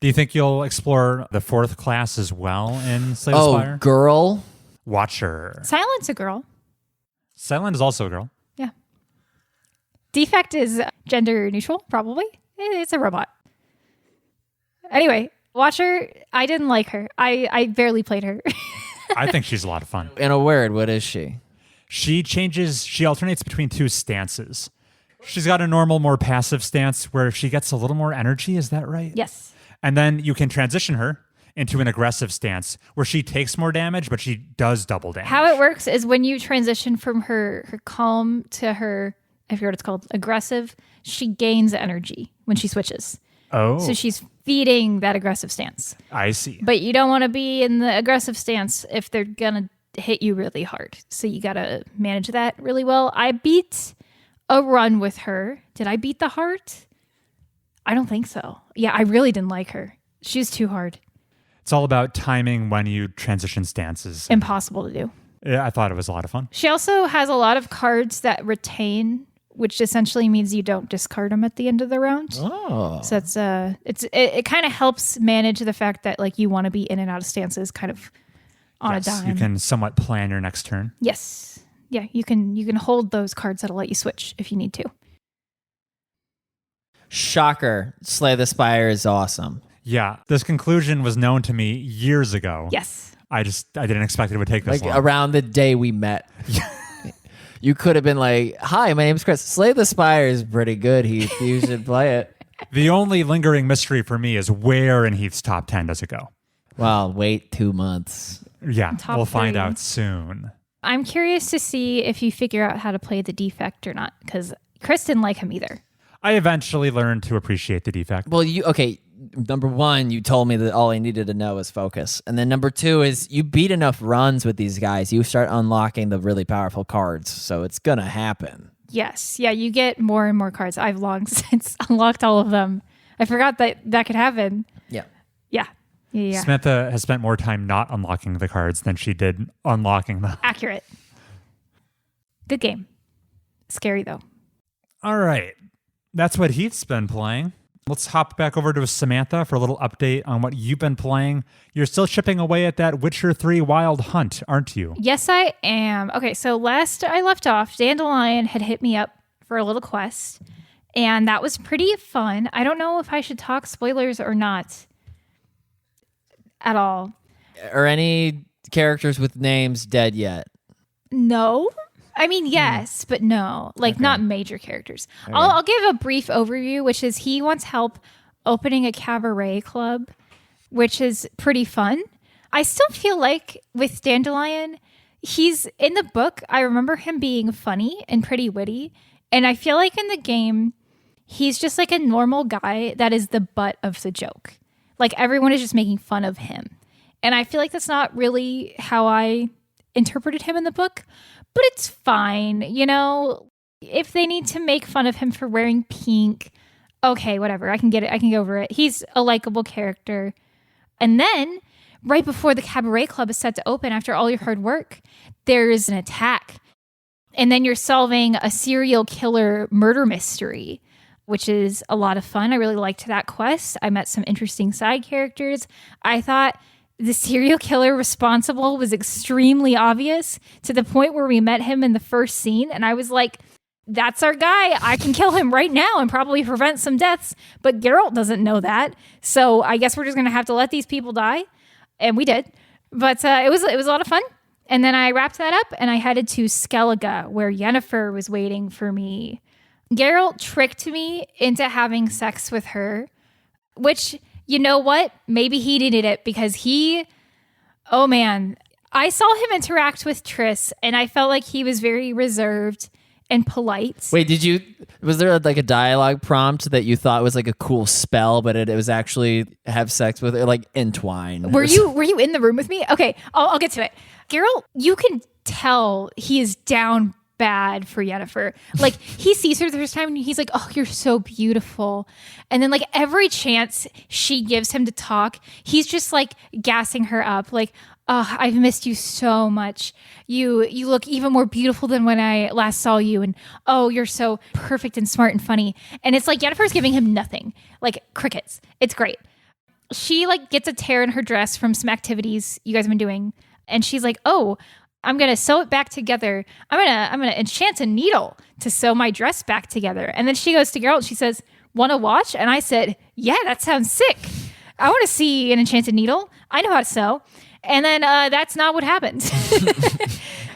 Do you think you'll explore the 4th class as well in Slay the Spire? Oh, girl. Watcher. Silent's a girl. Silent is also a girl. Yeah. Defect is gender neutral, probably. It's a robot. Anyway, Watcher, I didn't like her. I barely played her. I think she's a lot of fun. In a word, what is she? She alternates between 2 stances. She's got a normal, more passive stance where she gets a little more energy. Is that right? Yes. And then you can transition her into an aggressive stance where she takes more damage, but she does double damage. How it works is when you transition from her calm to her, I forget what it's called, aggressive, she gains energy when she switches. Oh. So she's feeding that aggressive stance. I see. But you don't want to be in the aggressive stance if they're going to hit you really hard. So you got to manage that really well. I beat a run with her. Did I beat the heart? I don't think so. Yeah, I really didn't like her. She was too hard. It's all about timing when you transition stances. Impossible to do. Yeah, I thought it was a lot of fun. She also has a lot of cards that retain, which essentially means you don't discard them at the end of the round. Oh. So that's it kind of helps manage the fact that like you want to be in and out of stances kind of on a dime. You can somewhat plan your next turn. Yes. Yeah, you can hold those cards that'll let you switch if you need to. Shocker. Slay the Spire is awesome. Yeah, this conclusion was known to me years ago. Yes. I didn't expect it would take this Like long. around the day we met. You could have been like, hi, my name's Chris. Slay the Spire is pretty good, Heath. You should play it. The only lingering mystery for me is where in Heath's top 10 does it go? Well, wait 2 months. Yeah, Top we'll find 3. out soon. I'm curious to see if you figure out how to play the defect or not, because Chris didn't like him either. I eventually learned to appreciate the defect. Well, number one, you told me that all I needed to know was focus. And then number 2 is you beat enough runs with these guys, you start unlocking the really powerful cards. So it's going to happen. Yes. Yeah, you get more and more cards. I've long since unlocked all of them. I forgot that could happen. Yeah. Yeah. Yeah. Samantha has spent more time not unlocking the cards than she did unlocking them. Accurate. Good game. Scary, though. All right. That's what Heath's been playing. Let's hop back over to Samantha for a little update on what you've been playing. You're still chipping away at that Witcher 3 Wild Hunt, aren't you? Yes, I am. Okay, so last I left off, Dandelion had hit me up for a little quest, and that was pretty fun. I don't know if I should talk spoilers or not at all. Are any characters with names dead yet? No. I mean, yes, but no. Like, not major characters. Okay. I'll give a brief overview, which is he wants help opening a cabaret club, which is pretty fun. I still feel like with Dandelion, he's in the book. I remember him being funny and pretty witty. And I feel like in the game, he's just like a normal guy that is the butt of the joke. Like, everyone is just making fun of him. And I feel like that's not really how I interpreted him in the book. But it's fine, you know, if they need to make fun of him for wearing pink, okay, whatever. I can get it. I can get over it. He's a likable character. And then right before the cabaret club is set to open after all your hard work, there is an attack. And then you're solving a serial killer murder mystery, which is a lot of fun. I really liked that quest. I met some interesting side characters. I thought the serial killer responsible was extremely obvious to the point where we met him in the first scene. And I was like, that's our guy. I can kill him right now and probably prevent some deaths. But Geralt doesn't know that. So I guess we're just going to have to let these people die. And we did. But it was a lot of fun. And then I wrapped that up and I headed to Skellige, where Yennefer was waiting for me. Geralt tricked me into having sex with her, which, you know what? Maybe he needed it because oh man, I saw him interact with Triss and I felt like he was very reserved and polite. Wait, was there like a dialogue prompt that you thought was like a cool spell, but it was actually have sex with her, like entwine? Were you in the room with me? Okay, I'll get to it. Geralt, you can tell he is down bad for Yennefer. Like, he sees her the first time and he's like, oh, you're so beautiful. And then like every chance she gives him to talk, he's just like gassing her up. Like, oh, I've missed you so much. You look even more beautiful than when I last saw you. And oh, you're so perfect and smart and funny. And it's like Yennefer's giving him nothing. Like crickets. It's great. She like gets a tear in her dress from some activities you guys have been doing. And she's like, oh, I'm going to sew it back together. I'm going to enchant a needle to sew my dress back together. And then she goes to Geralt and she says, want to watch? And I said, yeah, that sounds sick. I want to see an enchanted needle. I know how to sew. And then that's not what happened.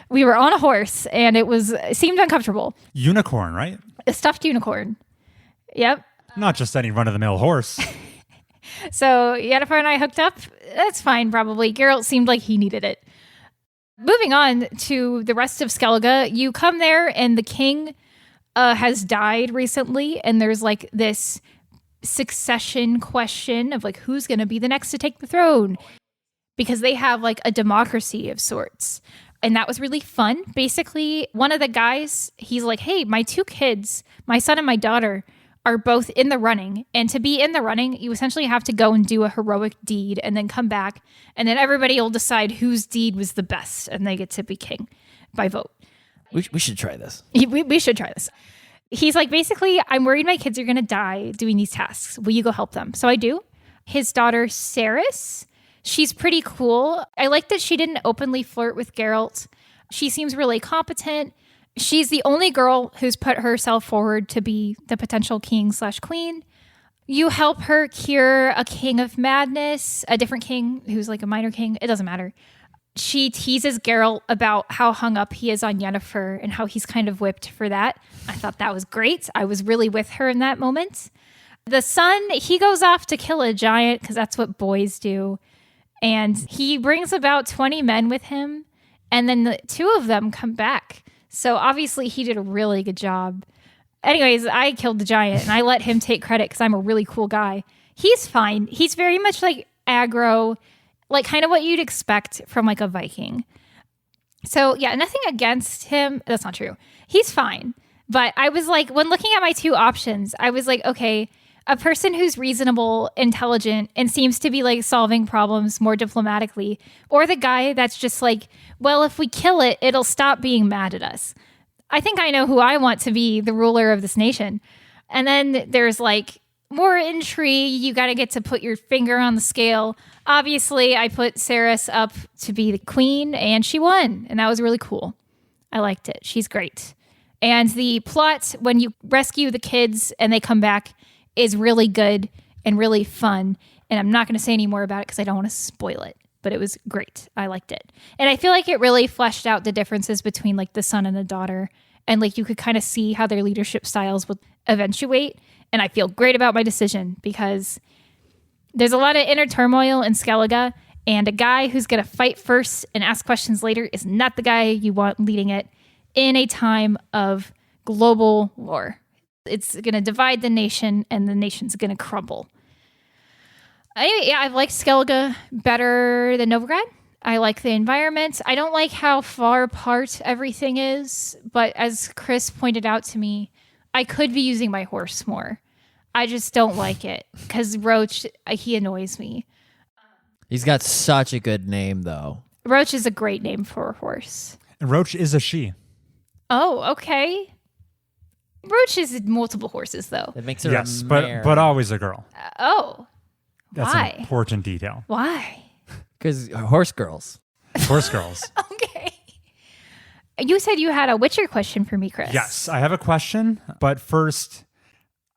We were on a horse and it seemed uncomfortable. Unicorn, right? A stuffed unicorn. Yep. Not just any run-of-the-mill horse. So Yennefer and I hooked up. That's fine, probably. Geralt seemed like he needed it. Moving on to the rest of Skellige, you come there and the king has died recently, and there's like this succession question of like who's going to be the next to take the throne, because they have like a democracy of sorts. And that was really fun. Basically, one of the guys, he's like, hey, my 2 kids, my son and my daughter, are both in the running. And to be in the running, you essentially have to go and do a heroic deed and then come back. And then everybody will decide whose deed was the best. And they get to be king by vote. We should try this. We should try this. He's like, basically, I'm worried my kids are going to die doing these tasks. Will you go help them? So I do. His daughter, Ceres, she's pretty cool. I like that she didn't openly flirt with Geralt. She seems really competent. She's the only girl who's put herself forward to be the potential king/queen. You help her cure a king of madness, a different king who's like a minor king. It doesn't matter. She teases Geralt about how hung up he is on Yennefer and how he's kind of whipped for that. I thought that was great. I was really with her in that moment. The son, he goes off to kill a giant because that's what boys do. And he brings about 20 men with him. And then the 2 of them come back. So obviously he did a really good job. Anyways, I killed the giant and I let him take credit because I'm a really cool guy. He's fine. He's very much like aggro, like kind of what you'd expect from like a Viking. So yeah, nothing against him. That's not true. He's fine. But I was like, when looking at my 2 options, I was like, okay, a person who's reasonable, intelligent, and seems to be like solving problems more diplomatically, or the guy that's just like, well, if we kill it, it'll stop being mad at us. I think I know who I want to be the ruler of this nation. And then there's like more intrigue. You got to get to put your finger on the scale. Obviously, I put Ceres up to be the queen, and she won. And that was really cool. I liked it. She's great. And the plot, when you rescue the kids and they come back, is really good and really fun. And I'm not going to say any more about it because I don't want to spoil it. But it was great. I liked it. And I feel like it really fleshed out the differences between like the son and the daughter. And like you could kind of see how their leadership styles would eventuate. And I feel great about my decision because there's a lot of inner turmoil in Skellige. And a guy who's going to fight first and ask questions later is not the guy you want leading it in a time of global war. It's going to divide the nation and the nation's going to crumble. Anyway, yeah, I've liked Skellige better than Novigrad. I like the environment. I don't like how far apart everything is, but as Chris pointed out to me, I could be using my horse more. I just don't like it because Roach, he annoys me. He's got such a good name, though. Roach is a great name for a horse. And Roach is a she. Oh, okay. Roach is multiple horses, though. That makes her Yes, a mare. but always a girl. Oh. That's Why? an important detail. Why? Because horse girls. Horse girls. Okay. You said you had a Witcher question for me, Chris. Yes, I have a question, but first,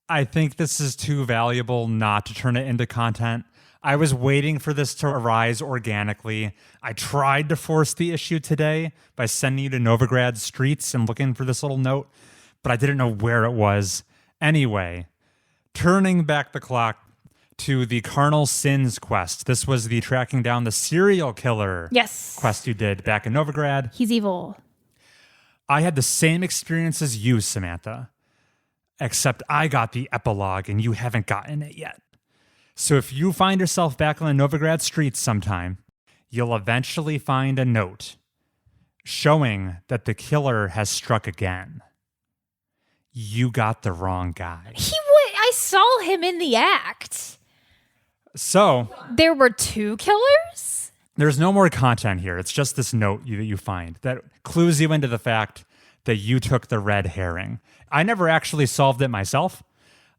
I think this is too valuable not to turn it into content. I was waiting for this to arise organically. I tried to force the issue today by sending you to Novigrad's streets and looking for this little note, but I didn't know where it was. Anyway, turning back the clock to the Carnal Sins quest. This was the tracking down the serial killer quest you did back in Novigrad. He's evil. I had the same experience as you, Samantha, except I got the epilogue and you haven't gotten it yet. So if you find yourself back on the Novigrad streets sometime, you'll eventually find a note showing that the killer has struck again. You got the wrong guy. I saw him in the act. So There were 2 killers? there's no more content here. It's just this note that you find that clues you into the fact that you took the red herring. I never actually solved it myself,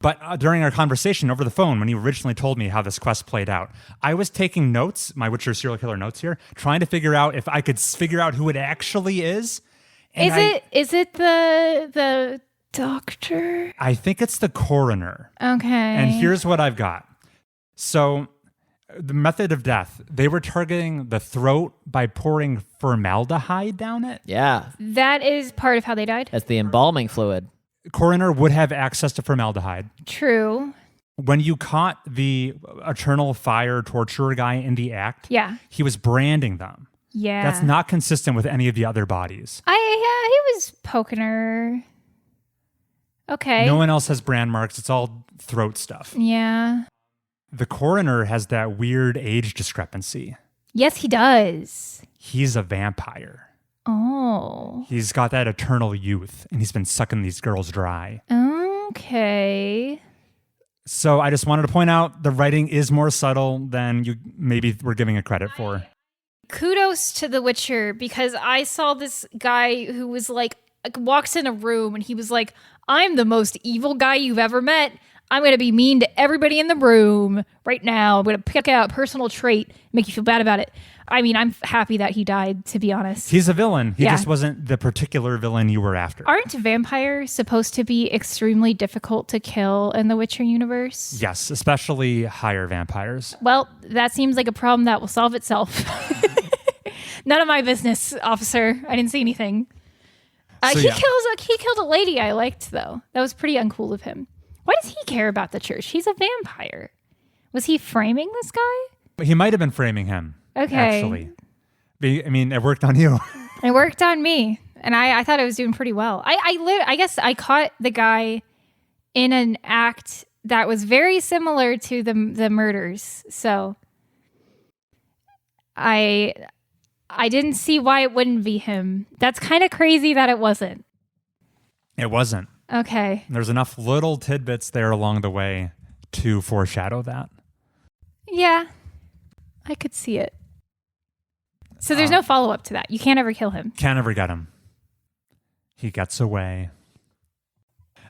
but during our conversation over the phone, when you originally told me how this quest played out, I was taking notes, my Witcher serial killer notes here, trying to figure out if I could figure out who it actually is. And Is it the doctor? I think it's the coroner. Okay. And here's what I've got. So the method of death, they were targeting the throat by pouring formaldehyde down it. Yeah. That is part of how they died? That's the embalming fluid. coroner would have access to formaldehyde. True. When you caught the eternal fire torturer guy in the act, Yeah. he was branding them. Yeah. That's not consistent with any of the other bodies. He was poking her. Okay. No one else has brand marks. It's all throat stuff. Yeah. The coroner has that weird age discrepancy. Yes, he does. He's a vampire. Oh. He's got that eternal youth, and he's been sucking these girls dry. Okay. So I just wanted to point out the writing is more subtle than you maybe were giving it credit for. Kudos to The Witcher, because I saw this guy who was like walks in a room and he was like, I'm the most evil guy you've ever met. I'm going to be mean to everybody in the room right now. I'm going to pick out a personal trait, make you feel bad about it. I mean, I'm happy that he died, to be honest. He's a villain. He Yeah. just wasn't the particular villain you were after. Aren't vampires supposed to be extremely difficult to kill in the Witcher universe? Yes, especially higher vampires. Well, that seems like a problem that will solve itself. None of my business, officer. I didn't see anything. So, he yeah. killed a lady I liked, though. That was pretty uncool of him. Why does he care about the church? He's a vampire. Was he framing this guy? He might have been framing him. Okay. Actually. I mean, it worked on you. It worked on me, and I thought I was doing pretty well. I guess I caught the guy in an act that was very similar to the murders, so I didn't see why it wouldn't be him. That's kind of crazy that it wasn't. It wasn't. Okay. There's enough little tidbits there along the way to foreshadow that. Yeah, I could see it. So there's no follow-up to that. You can't ever kill him. Can't ever get him. He gets away.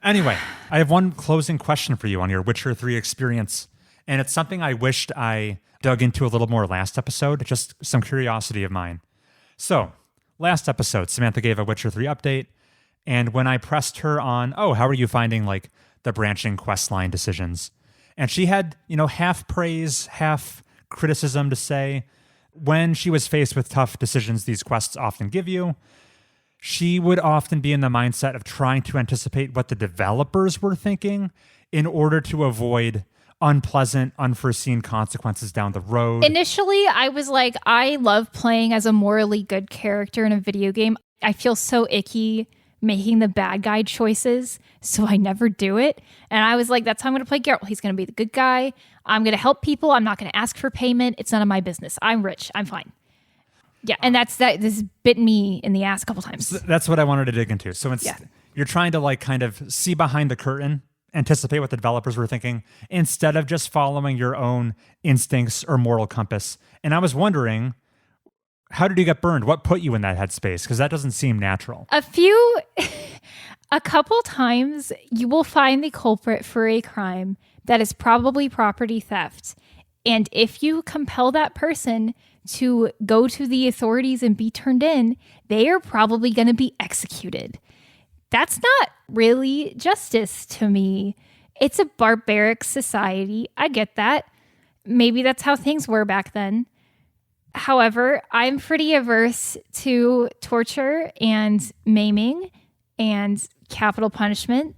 Anyway, I have one closing question for you on your Witcher 3 experience, and it's something I wished I dug into a little more last episode, just some curiosity of mine. So, last episode, Samantha gave a Witcher 3 update, and when I pressed her on, how are you finding like the branching questline decisions? And she had, half praise, half criticism to say. When she was faced with tough decisions these quests often give you, she would often be in the mindset of trying to anticipate what the developers were thinking in order to avoid unpleasant, unforeseen consequences down the road. Initially, I was like, I love playing as a morally good character in a video game. I feel so icky making the bad guy choices, so I never do it. And I was like, that's how I'm going to play Geralt. He's going to be the good guy. I'm going to help people. I'm not going to ask for payment. It's none of my business. I'm rich. I'm fine. Yeah, and this has bitten me in the ass a couple times. That's what I wanted to dig into. So you're trying to like kind of see behind the curtain, anticipate what the developers were thinking, instead of just following your own instincts or moral compass. And I was wondering, how did you get burned? What put you in that headspace? Because that doesn't seem natural. A couple times you will find the culprit for a crime that is probably property theft. And if you compel that person to go to the authorities and be turned in, they are probably going to be executed. That's not really justice to me. It's a barbaric society. I get that. Maybe that's how things were back then. However, I'm pretty averse to torture and maiming and capital punishment.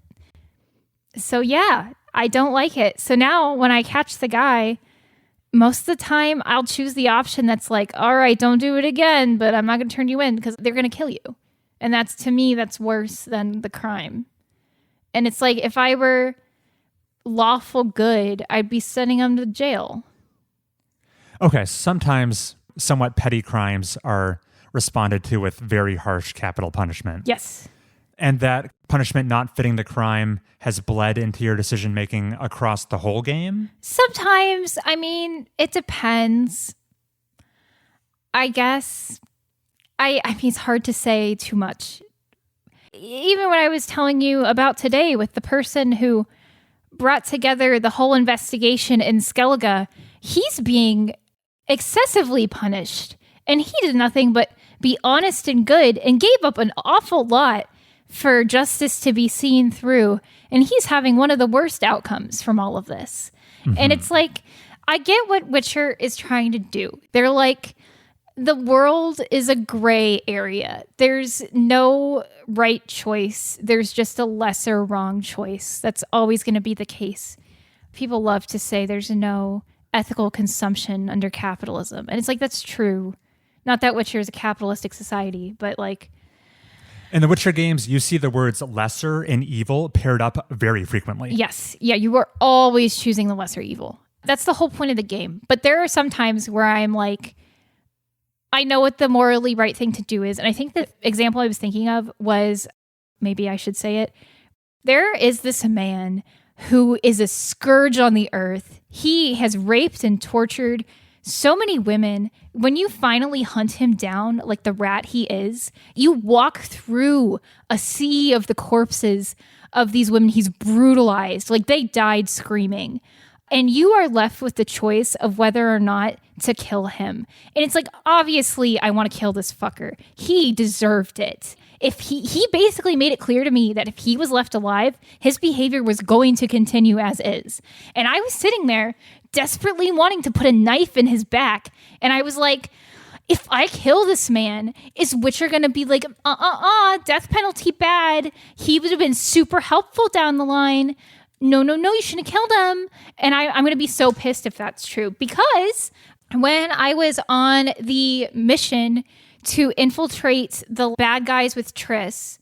So yeah, I don't like it. So now when I catch the guy, most of the time I'll choose the option that's like, all right, don't do it again, but I'm not going to turn you in because they're going to kill you. And that's, to me, that's worse than the crime. And it's like, if I were lawful good, I'd be sending them to jail. Okay, sometimes somewhat petty crimes are responded to with very harsh capital punishment. Yes. And that punishment not fitting the crime has bled into your decision making across the whole game? Sometimes, I mean, it depends. I guess. I mean, it's hard to say too much. Even when I was telling you about today with the person who brought together the whole investigation in Skellige, he's being excessively punished. And he did nothing but be honest and good and gave up an awful lot for justice to be seen through. And he's having one of the worst outcomes from all of this. Mm-hmm. And it's like, I get what Witcher is trying to do. They're like, the world is a gray area. There's no right choice. There's just a lesser wrong choice. That's always going to be the case. People love to say there's no ethical consumption under capitalism. And it's like, that's true. Not that Witcher is a capitalistic society, but like... In the Witcher games, you see the words lesser and evil paired up very frequently. Yes. Yeah, you are always choosing the lesser evil. That's the whole point of the game. But there are some times where I'm like, I know what the morally right thing to do is. And I think the example I was thinking of was, maybe I should say it, there is this man who is a scourge on the earth. He has raped and tortured so many women. When you finally hunt him down, like the rat he is, you walk through a sea of the corpses of these women he's brutalized. Like they died screaming. And you are left with the choice of whether or not to kill him. And it's like, obviously, I want to kill this fucker. He deserved it. If he basically made it clear to me that if he was left alive, his behavior was going to continue as is. And I was sitting there desperately wanting to put a knife in his back. And I was like, if I kill this man, is Witcher going to be like, death penalty bad. He would have been super helpful down the line. No, you shouldn't have killed him. And I'm going to be so pissed if that's true. Because when I was on the mission to infiltrate the bad guys with Triss,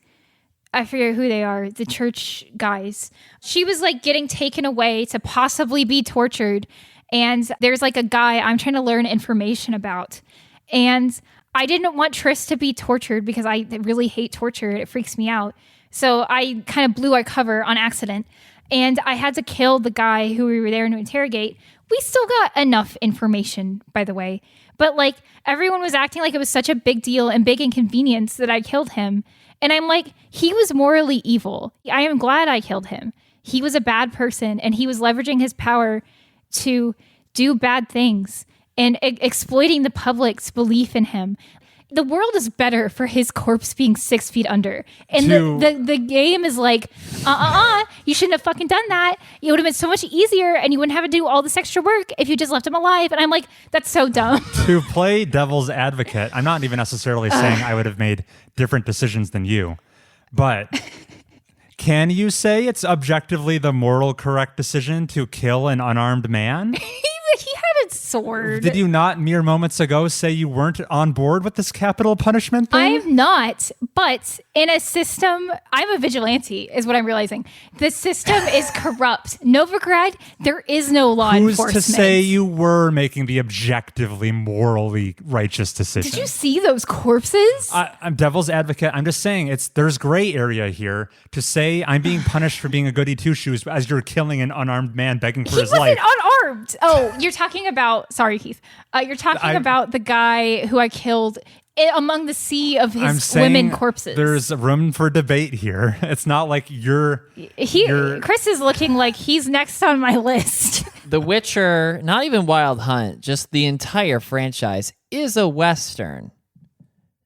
I forget who they are, the church guys. She was like getting taken away to possibly be tortured. And there's like a guy I'm trying to learn information about. And I didn't want Triss to be tortured because I really hate torture. It freaks me out. So I kind of blew our cover on accident. And I had to kill the guy who we were there to interrogate. We still got enough information, by the way. But like everyone was acting like it was such a big deal and big inconvenience that I killed him. And I'm like, he was morally evil. I am glad I killed him. He was a bad person and he was leveraging his power to do bad things and exploiting the public's belief in him. The world is better for his corpse being 6 feet under. And the game is like, you shouldn't have fucking done that. It would have been so much easier and you wouldn't have to do all this extra work if you just left him alive. And I'm like, that's so dumb. To play devil's advocate, I'm not even necessarily saying I would have made different decisions than you. But can you say it's objectively the moral correct decision to kill an unarmed man? He had a sword. Did you not mere moments ago say you weren't on board with this capital punishment thing? I'm not, but in a system, I'm a vigilante, is what I'm realizing. The system is corrupt. Novigrad, there is no law enforcement. Who's to say you were making the objectively, morally righteous decision? Did you see those corpses? I'm devil's advocate. I'm just saying there's gray area here to say I'm being punished for being a goody two-shoes as you're killing an unarmed man begging for his life. He wasn't unarmed. Oh, you're talking about, sorry, Heath. You're talking about the guy who I killed among the sea of his women corpses. There's room for debate here. It's not like Chris is looking like he's next on my list. The Witcher, not even Wild Hunt, just the entire franchise is a Western.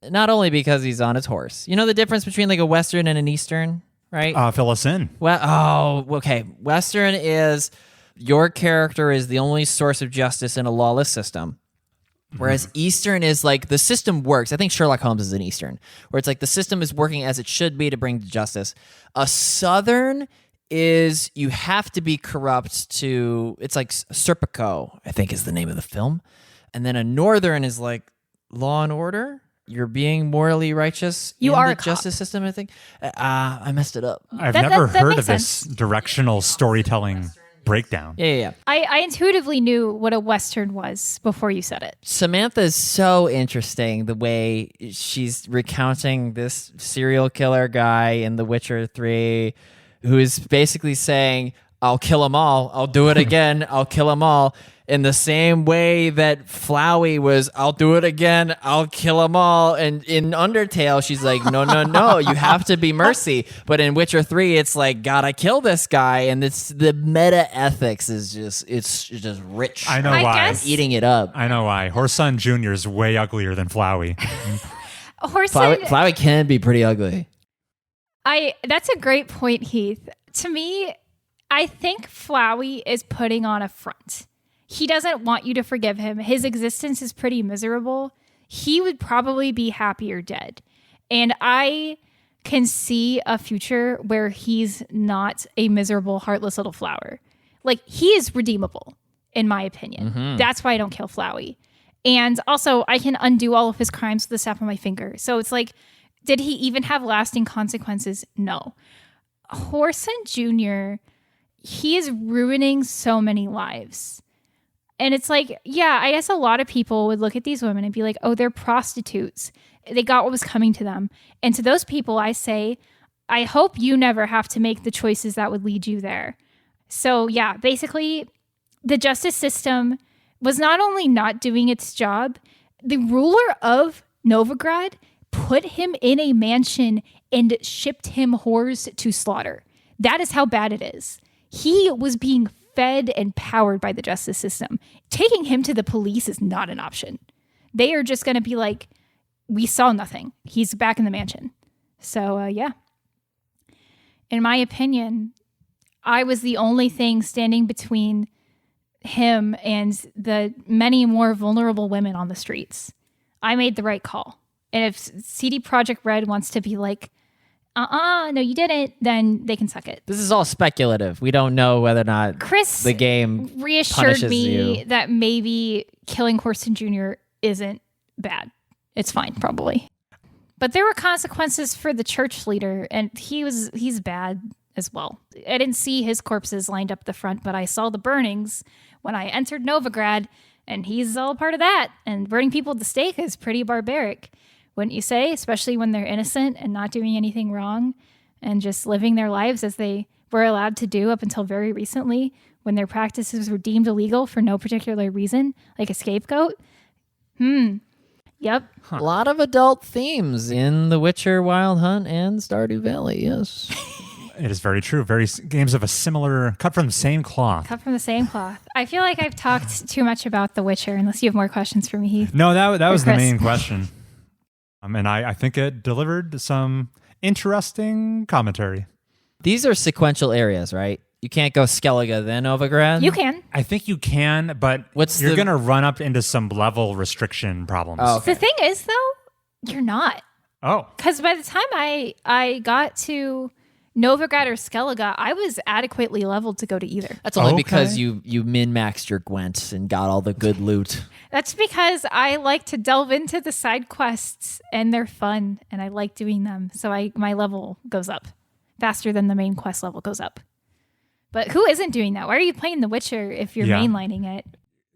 Not only because he's on his horse. You know the difference between like a Western and an Eastern, right? Fill us in. Well, okay. Western is your character is the only source of justice in a lawless system. Whereas Eastern is like the system works. I think Sherlock Holmes is an Eastern, where it's like the system is working as it should be to bring justice. A Southern is you have to be corrupt to, it's like Serpico, I think is the name of the film. And then a Northern is like law and order. You're being morally righteous in the justice system, I think. I messed it up. I've never heard of this directional storytelling breakdown. Yeah. I intuitively knew what a Western was before you said it. Samantha is so interesting, the way she's recounting this serial killer guy in The Witcher 3 who is basically saying, I'll kill them all. I'll do it again. I'll kill them all. In the same way that Flowey was, I'll do it again. I'll kill them all. And in Undertale, she's like, no. You have to be mercy. But in Witcher 3, it's like, gotta kill this guy. And it's the metaethics is just rich. I know why. I'm eating it up. I know why. Horson Jr. is way uglier than Flowey. Flowey can be pretty ugly. That's a great point, Heath. To me, I think Flowey is putting on a front. He doesn't want you to forgive him. His existence is pretty miserable. he would probably be happier dead. And I can see a future where he's not a miserable, heartless little flower. Like, he is redeemable, in my opinion. That's why I don't kill Flowey. And also, I can undo all of his crimes with the snap of my finger. So it's like, did he even have lasting consequences? No. Horson Jr., he is ruining so many lives. And it's like, yeah, I guess a lot of people would look at these women and be like, oh, they're prostitutes. They got what was coming to them. And to those people, I say, I hope you never have to make the choices that would lead you there. So yeah, basically, the justice system was not only not doing its job, the ruler of Novigrad put him in a mansion and shipped him whores to slaughter. That is how bad it is. He was being fed and powered by the justice system. Taking him to the police is not an option. They are just going to be like, we saw nothing. He's back in the mansion. So, yeah. In my opinion, I was the only thing standing between him and the many more vulnerable women on the streets. I made the right call. And if CD Projekt Red wants to be like, no, you didn't, then they can suck it. This is all speculative. We don't know whether or not Chris the game reassured me you. that maybe killing Horson Jr. isn't bad. It's fine, probably. But there were consequences for the church leader, and he's bad as well. I didn't see his corpses lined up the front, but I saw the burnings when I entered Novigrad, and he's all part of that. And burning people at the stake is pretty barbaric, wouldn't you say? Especially when they're innocent and not doing anything wrong and just living their lives as they were allowed to do up until very recently, when their practices were deemed illegal for no particular reason, like a scapegoat. Yep. A lot of adult themes in The Witcher, Wild Hunt, and Stardew Valley, yes. It is very true. Games of a similar, cut from the same cloth. Cut from the same cloth. I feel like I've talked too much about The Witcher, unless you have more questions for me, Heath. No, that was the Chris. main question. And I think it delivered some interesting commentary. These are sequential areas, right? You can't go Skellige, then Novigrad? You can. I think you can, but you're going to run up into some level restriction problems. Oh, okay. The thing is, though, you're not. Oh. Because by the time I got to Novigrad or Skellige, I was adequately leveled to go to either. That's only Okay. because you min-maxed your Gwent and got all the good loot. That's because I like to delve into the side quests, and they're fun, and I like doing them. So my level goes up faster than the main quest level goes up. But who isn't doing that? Why are you playing The Witcher if you're mainlining it?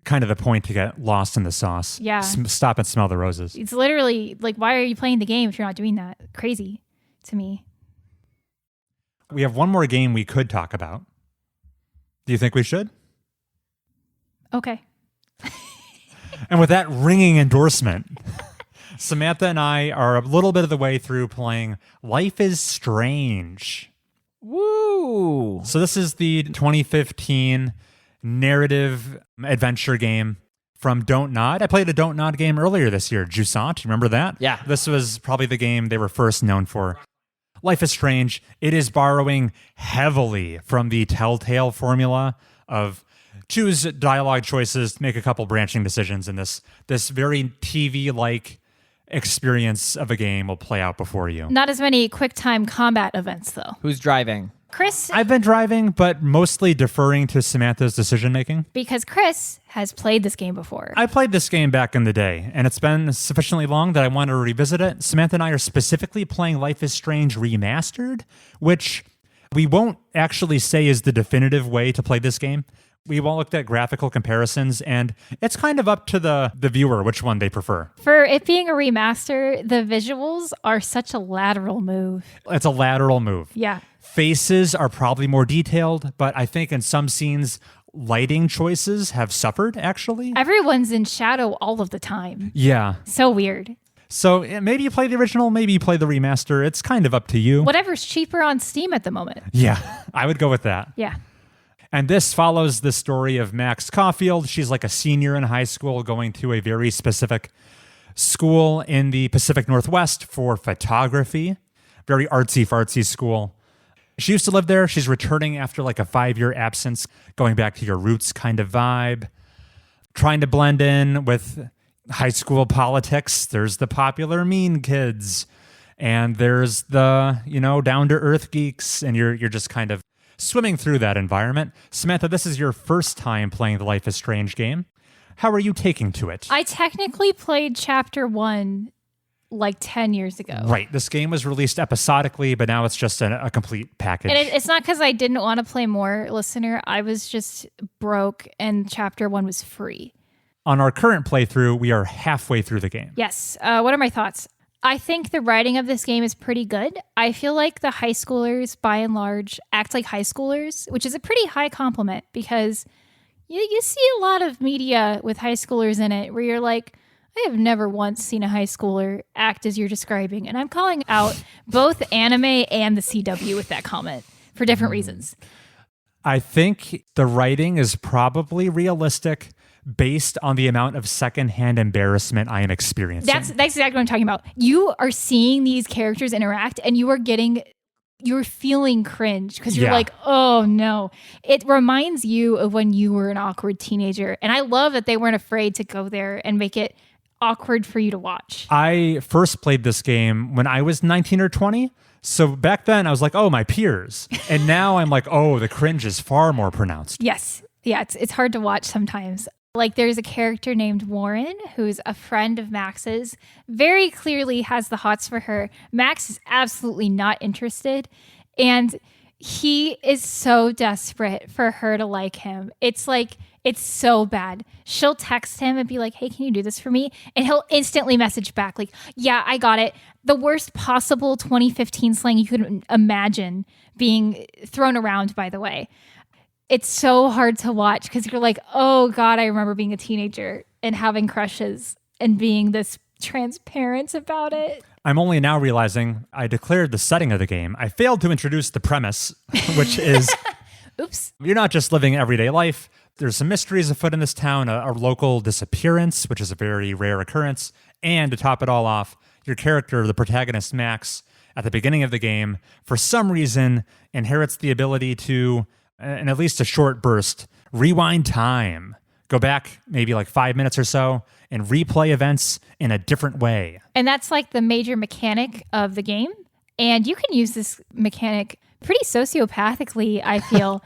Kind of the point to get lost in the sauce. Yeah. Stop and smell the roses. It's literally like, why are you playing the game if you're not doing that? Crazy to me. We have one more game we could talk about. Do you think we should? Okay. And with that ringing endorsement, Samantha and I are a little bit of the way through playing Life is Strange. Woo! So this is the 2015 narrative adventure game from Don't Nod. I played a Don't Nod game earlier this year, Jusant. You remember that? Yeah. This was probably the game they were first known for. Life is Strange. It is borrowing heavily from the Telltale formula of choose dialogue choices, make a couple branching decisions, and this very TV-like experience of a game will play out before you. Not as many quick time combat events, though. Who's driving? Chris, I've been driving, but mostly deferring to Samantha's decision-making. because Chris has played this game before. I played this game back in the day, and it's been sufficiently long that I want to revisit it. Samantha and I are specifically playing Life is Strange Remastered, which we won't actually say is the definitive way to play this game. We've all looked at graphical comparisons, and it's kind of up to the viewer which one they prefer. For it being a remaster, the visuals are such a lateral move. It's a lateral move. Yeah. Faces are probably more detailed, but I think in some scenes, lighting choices have suffered, actually. Everyone's in shadow all of the time. Yeah. So weird. So maybe you play the original, maybe you play the remaster. It's kind of up to you. Whatever's cheaper on Steam at the moment. Yeah, I would go with that. Yeah. And this follows the story of Max Caulfield. She's like a senior in high school going to a very specific school in the Pacific Northwest for photography. Very artsy-fartsy school. She used to live there. She's returning after like a 5-year absence, going back to your roots kind of vibe, trying to blend in with high school politics. There's the popular mean kids, and there's the, down to earth geeks, and you're just kind of swimming through that environment. Samantha, this is your first time playing the Life is Strange game. How are you taking to it? I technically played chapter 1 like 10 years ago. Right. This game was released episodically, but now it's just a complete package. And it's not because I didn't want to play more, listener. I was just broke and chapter 1 was free. On our current playthrough, we are halfway through the game. Yes. What are my thoughts? I think the writing of this game is pretty good. I feel like the high schoolers, by and large, act like high schoolers, which is a pretty high compliment because you see a lot of media with high schoolers in it where you're like, I have never once seen a high schooler act as you're describing. And I'm calling out both anime and the CW with that comment for different reasons. I think the writing is probably realistic based on the amount of secondhand embarrassment I am experiencing. That's exactly what I'm talking about. You are seeing these characters interact and you're feeling cringe because you're like, oh no. It reminds you of when you were an awkward teenager. And I love that they weren't afraid to go there and make it awkward for you to watch. I first played this game when I was 19 or 20. So back then I was like, oh, my peers. And now I'm like, oh, the cringe is far more pronounced. Yes. Yeah, it's hard to watch sometimes. Like there's a character named Warren who's a friend of Max's, very clearly has the hots for her. Max is absolutely not interested. And he is so desperate for her to like him. It's like, it's so bad. She'll text him and be like, hey, can you do this for me? And he'll instantly message back like, yeah, I got it. The worst possible 2015 slang you could imagine being thrown around, by the way. It's so hard to watch because you're like, oh God, I remember being a teenager and having crushes and being this transparent about it. I'm only now realizing I declared the setting of the game. I failed to introduce the premise, which is Oops. You're not just living everyday life. There's some mysteries afoot in this town, a local disappearance, which is a very rare occurrence. And to top it all off, your character, the protagonist, Max, at the beginning of the game, for some reason, inherits the ability to, in at least a short burst, rewind time. Go back maybe like 5 minutes or so and replay events in a different way. And that's like the major mechanic of the game. And you can use this mechanic pretty sociopathically, I feel.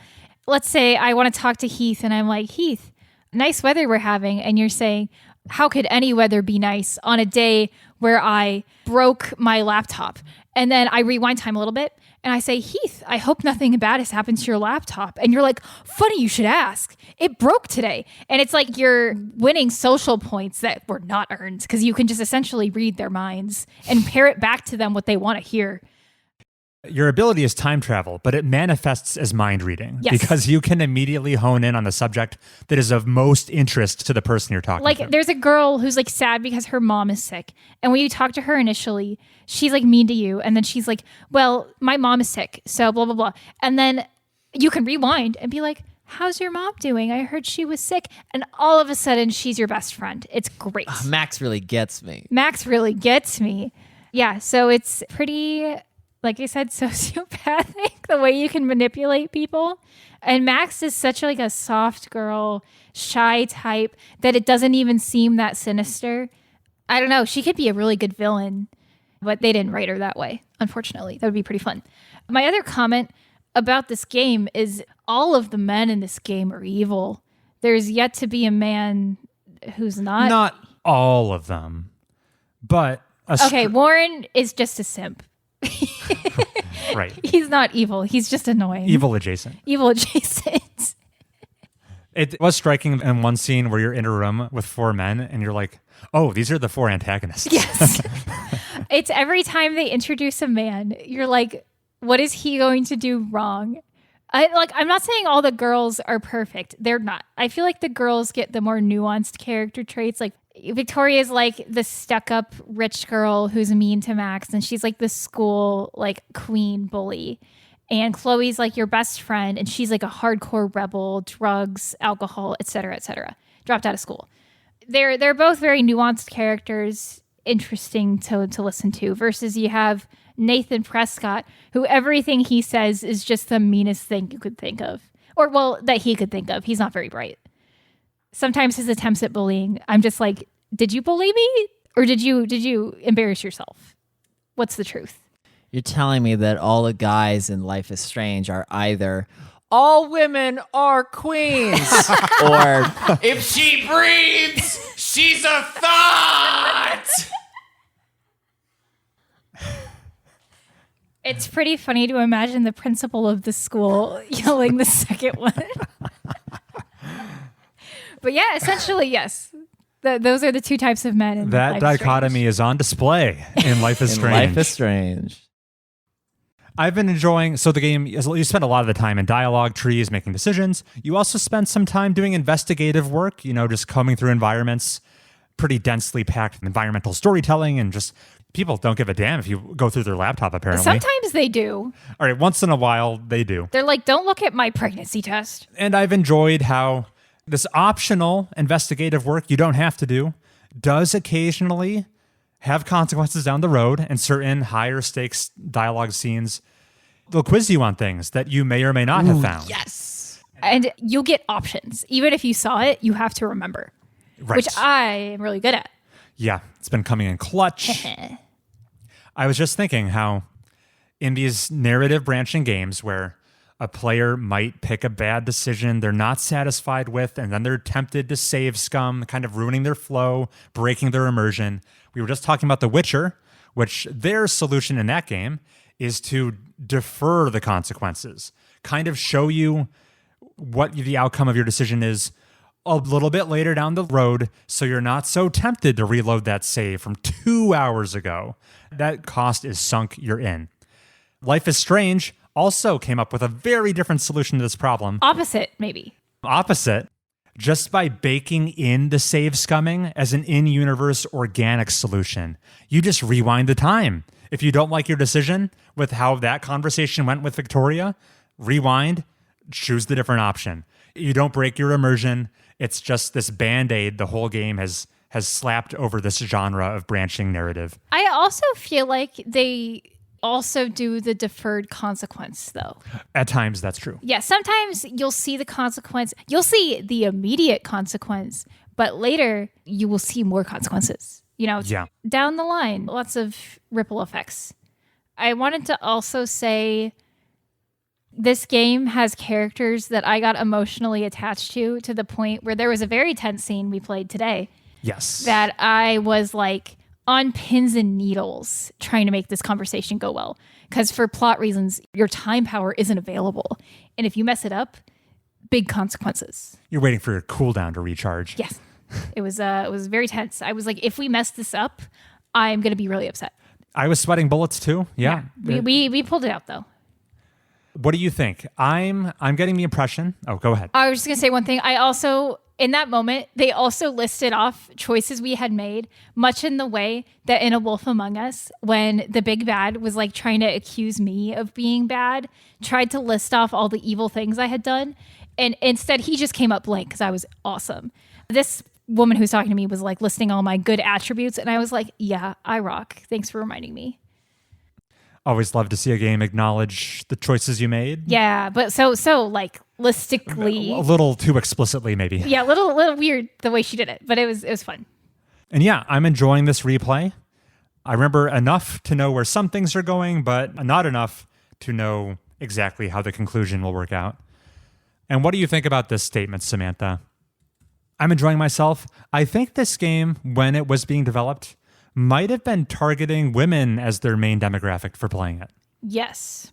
Let's say I want to talk to Heath and I'm like, Heath, nice weather we're having. And you're saying, how could any weather be nice on a day where I broke my laptop? And then I rewind time a little bit and I say, Heath, I hope nothing bad has happened to your laptop. And you're like, funny you should ask. It broke today. And it's like you're winning social points that were not earned because you can just essentially read their minds and parrot back to them what they want to hear. Your ability is time travel, but it manifests as mind reading Yes. because you can immediately hone in on the subject that is of most interest to the person you're talking to. Like there's a girl who's like sad because her mom is sick. And when you talk to her initially, she's like mean to you. And then she's like, well, my mom is sick. So blah, blah, blah. And then you can rewind and be like, how's your mom doing? I heard she was sick. And all of a sudden she's your best friend. It's great. Max really gets me. Max really gets me. Yeah. So it's pretty, like I said, sociopathic, the way you can manipulate people. And Max is such like a soft girl, shy type that it doesn't even seem that sinister. I don't know. She could be a really good villain, but they didn't write her that way, unfortunately. That would be pretty fun. My other comment about this game is all of the men in this game are evil. There's yet to be a man who's not. Not all of them, but... Okay, Warren is just a simp. Right. He's not evil. He's just annoying. Evil adjacent. Evil adjacent. It was striking in one scene where you're in a room with four men and you're like, oh, these are the four antagonists. Yes. It's every time they introduce a man, you're like, what is he going to do wrong? I'm not saying all the girls are perfect. They're not. I feel like the girls get the more nuanced character traits. Like Victoria's like the stuck-up rich girl who's mean to Max, and she's like the school like queen bully. And Chloe's like your best friend, and she's like a hardcore rebel, drugs, alcohol, etc., dropped out of school. They're both very nuanced characters, interesting to listen to, versus you have Nathan Prescott, who everything he says is just the meanest thing you could think of. Or, well, that he could think of. He's not very bright. Sometimes his attempts at bullying, I'm just like, Did you bully me? Or did you embarrass yourself? What's the truth? You're telling me that all the guys in Life is Strange are either all women are queens or if she breathes, she's a thought. It's pretty funny to imagine the principal of the school yelling the second one. But yeah, essentially, yes. Those are the two types of men in That Life dichotomy is on display in Life is Strange. Life is Strange. I've been enjoying, so the game, you spend a lot of the time in dialogue trees, making decisions. You also spend some time doing investigative work, just combing through environments, pretty densely packed environmental storytelling, and just people don't give a damn if you go through their laptop, apparently. Sometimes they do. All right, once in a while, they do. They're like, don't look at my pregnancy test. And I've enjoyed how this optional investigative work you don't have to do does occasionally have consequences down the road, and certain higher stakes dialogue scenes, they'll quiz you on things that you may or may not have found. Yes. And you'll get options. Even if you saw it, you have to remember. Right. Which I am really good at. Yeah, it's been coming in clutch. I was just thinking how in these narrative branching games where a player might pick a bad decision they're not satisfied with, and then they're tempted to save scum, kind of ruining their flow, breaking their immersion. We were just talking about The Witcher, which their solution in that game is to defer the consequences, kind of show you what the outcome of your decision is a little bit later down the road, so you're not so tempted to reload that save from 2 hours ago. That cost is sunk, you're in. Life is Strange also came up with a very different solution to this problem. Opposite, maybe. Opposite, just by baking in the save scumming as an in-universe organic solution. You just rewind the time. If you don't like your decision with how that conversation went with Victoria, rewind, choose the different option. You don't break your immersion. It's just this Band-Aid the whole game has slapped over this genre of branching narrative. I also feel like they also do the deferred consequence, though. At times, that's true. Yeah, sometimes you'll see the consequence. You'll see the immediate consequence, but later you will see more consequences. Down the line, lots of ripple effects. I wanted to also say this game has characters that I got emotionally attached to the point where there was a very tense scene we played today. Yes. That I was like on pins and needles trying to make this conversation go well. Because for plot reasons, your time power isn't available. And if you mess it up, big consequences. You're waiting for your cooldown to recharge. Yes. It was very tense. I was like, if we mess this up, I'm going to be really upset. I was sweating bullets too. Yeah. We pulled it out though. What do you think? I'm getting the impression. Oh, go ahead. I was just going to say one thing. I also, in that moment, they also listed off choices we had made, much in the way that in A Wolf Among Us, when the big bad was like trying to accuse me of being bad, tried to list off all the evil things I had done. And instead, he just came up blank because I was awesome. This woman who's talking to me was like listing all my good attributes. And I was like, yeah, I rock. Thanks for reminding me. Always love to see a game acknowledge the choices you made. Yeah, but so like listically, a little too explicitly, maybe. Yeah, a little weird the way she did it, but it was fun. And yeah, I'm enjoying this replay. I remember enough to know where some things are going, but not enough to know exactly how the conclusion will work out. And what do you think about this statement, Samantha? I'm enjoying myself. I think this game, when it was being developed, might have been targeting women as their main demographic for playing it. Yes.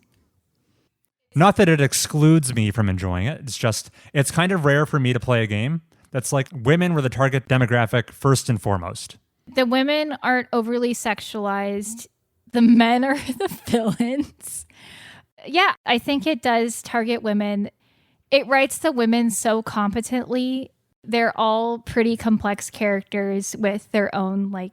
Not that it excludes me from enjoying it. It's just, it's kind of rare for me to play a game that's like women were the target demographic first and foremost. The women aren't overly sexualized. The men are the villains. Yeah, I think it does target women. It writes the women so competently. They're all pretty complex characters with their own like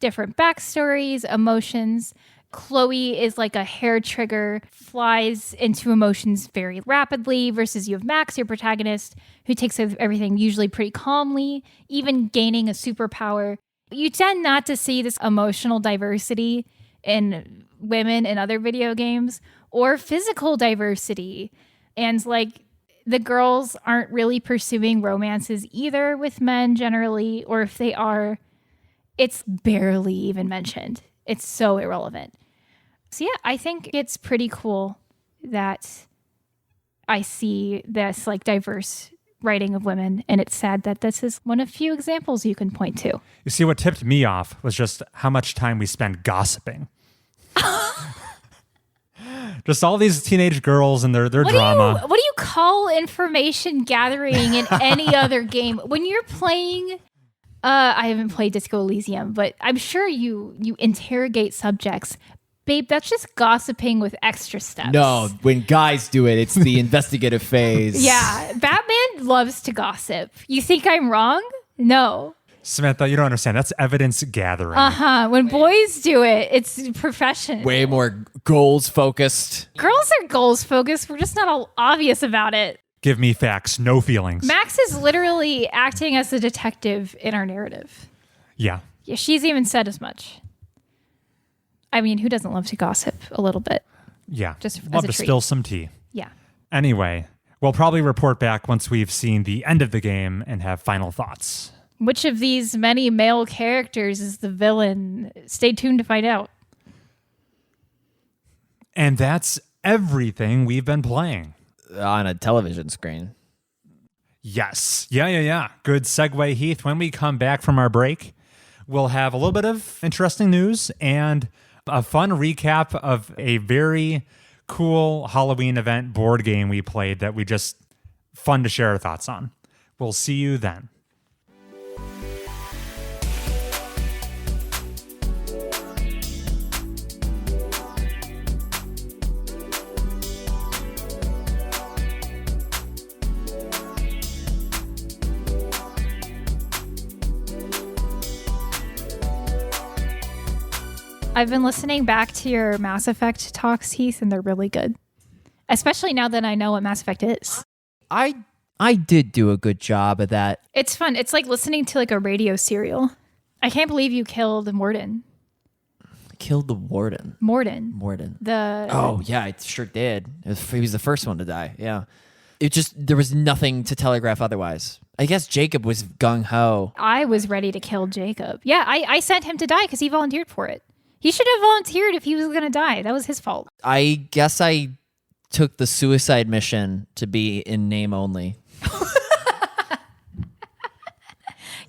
different backstories, emotions. Chloe is like a hair trigger, flies into emotions very rapidly, versus you have Max, your protagonist, who takes everything usually pretty calmly, even gaining a superpower. You tend not to see this emotional diversity in women in other video games, or physical diversity. And like the girls aren't really pursuing romances either with men generally, or if they are, it's barely even mentioned. It's so irrelevant. So yeah, I think it's pretty cool that I see this like diverse writing of women, and it's sad that this is one of few examples you can point to. You see, what tipped me off was just how much time we spend gossiping. Just all these teenage girls and their drama. What do you call information gathering in any other game? When you're playing, I haven't played Disco Elysium, but I'm sure you interrogate subjects. Babe, that's just gossiping with extra steps. No, when guys do it, it's the investigative phase. Yeah, Batman loves to gossip. You think I'm wrong? No. Samantha, you don't understand. That's evidence gathering. When boys do it, it's professional. Way more goals focused. Girls are goals focused. We're just not all obvious about it. Give me facts, no feelings. Max is literally acting as the detective in our narrative. Yeah. Yeah, she's even said as much. I mean, who doesn't love to gossip a little bit? Yeah. Just love as a to treat. spill some tea. Yeah. Anyway, we'll probably report back once we've seen the end of the game and have final thoughts. Which of these many male characters is the villain? Stay tuned to find out. And that's everything we've been playing. On a television screen. Yes. Yeah. Good segue, Heath. When we come back from our break, we'll have a little bit of interesting news and a fun recap of a very cool Halloween event board game we played that we just fun to share our thoughts on. We'll see you then. I've been listening back to your Mass Effect talks, Heath, and they're really good. Especially now that I know what Mass Effect is. I did do a good job of that. It's fun. It's like listening to like a radio serial. I can't believe you killed Morden. Killed the warden. Morden. Oh, yeah, I sure did. He was the first one to die. Yeah. There was nothing to telegraph otherwise. I guess Jacob was gung-ho. I was ready to kill Jacob. Yeah, I sent him to die because he volunteered for it. He should have volunteered if he was going to die. That was his fault. I guess I took the suicide mission to be in name only.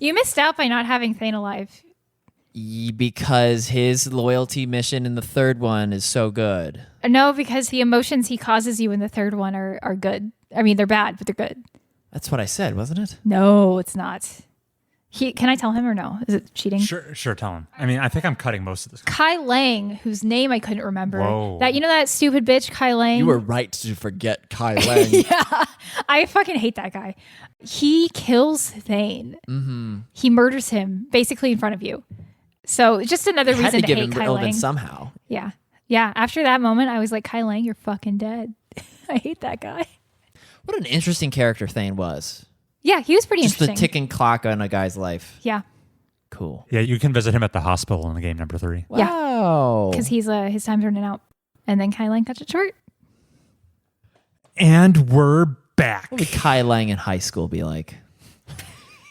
You missed out by not having Thane alive. Because his loyalty mission in the third one is so good. No, because the emotions he causes you in the third one are good. I mean, they're bad, but they're good. That's what I said, wasn't it? No, it's not. Can I tell him or no? Is it cheating? Sure, tell him. I mean, I think I'm cutting most of this. Kai Lang, whose name I couldn't remember. Whoa. That stupid bitch, Kai Lang. You were right to forget Kai Lang. Yeah, I fucking hate that guy. He kills Thane. Mm-hmm. He murders him basically in front of you. So just another Had reason to to give hate him Kai relevance Lang. somehow. Yeah. After that moment, I was like, Kai Lang, you're fucking dead. I hate that guy. What an interesting character Thane was. Yeah, he was pretty Just interesting. the ticking clock on a guy's life. Yeah. Cool. Yeah, you can visit him at the hospital in the game number 3. Wow. Because he's his time's running out. And then Kai Lang cut it short. And we're back. What would Kai Lang in high school be like?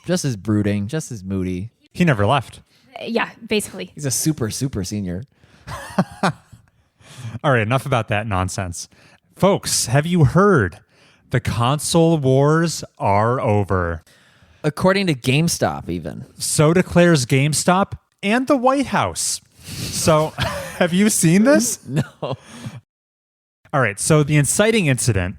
Just as brooding, just as moody. He never left. Yeah, basically. He's a super senior. All right, enough about that nonsense. Folks, have you heard? The console wars are over. According to GameStop, even. So declares GameStop and the White House. So, have you seen this? No. All right, so the inciting incident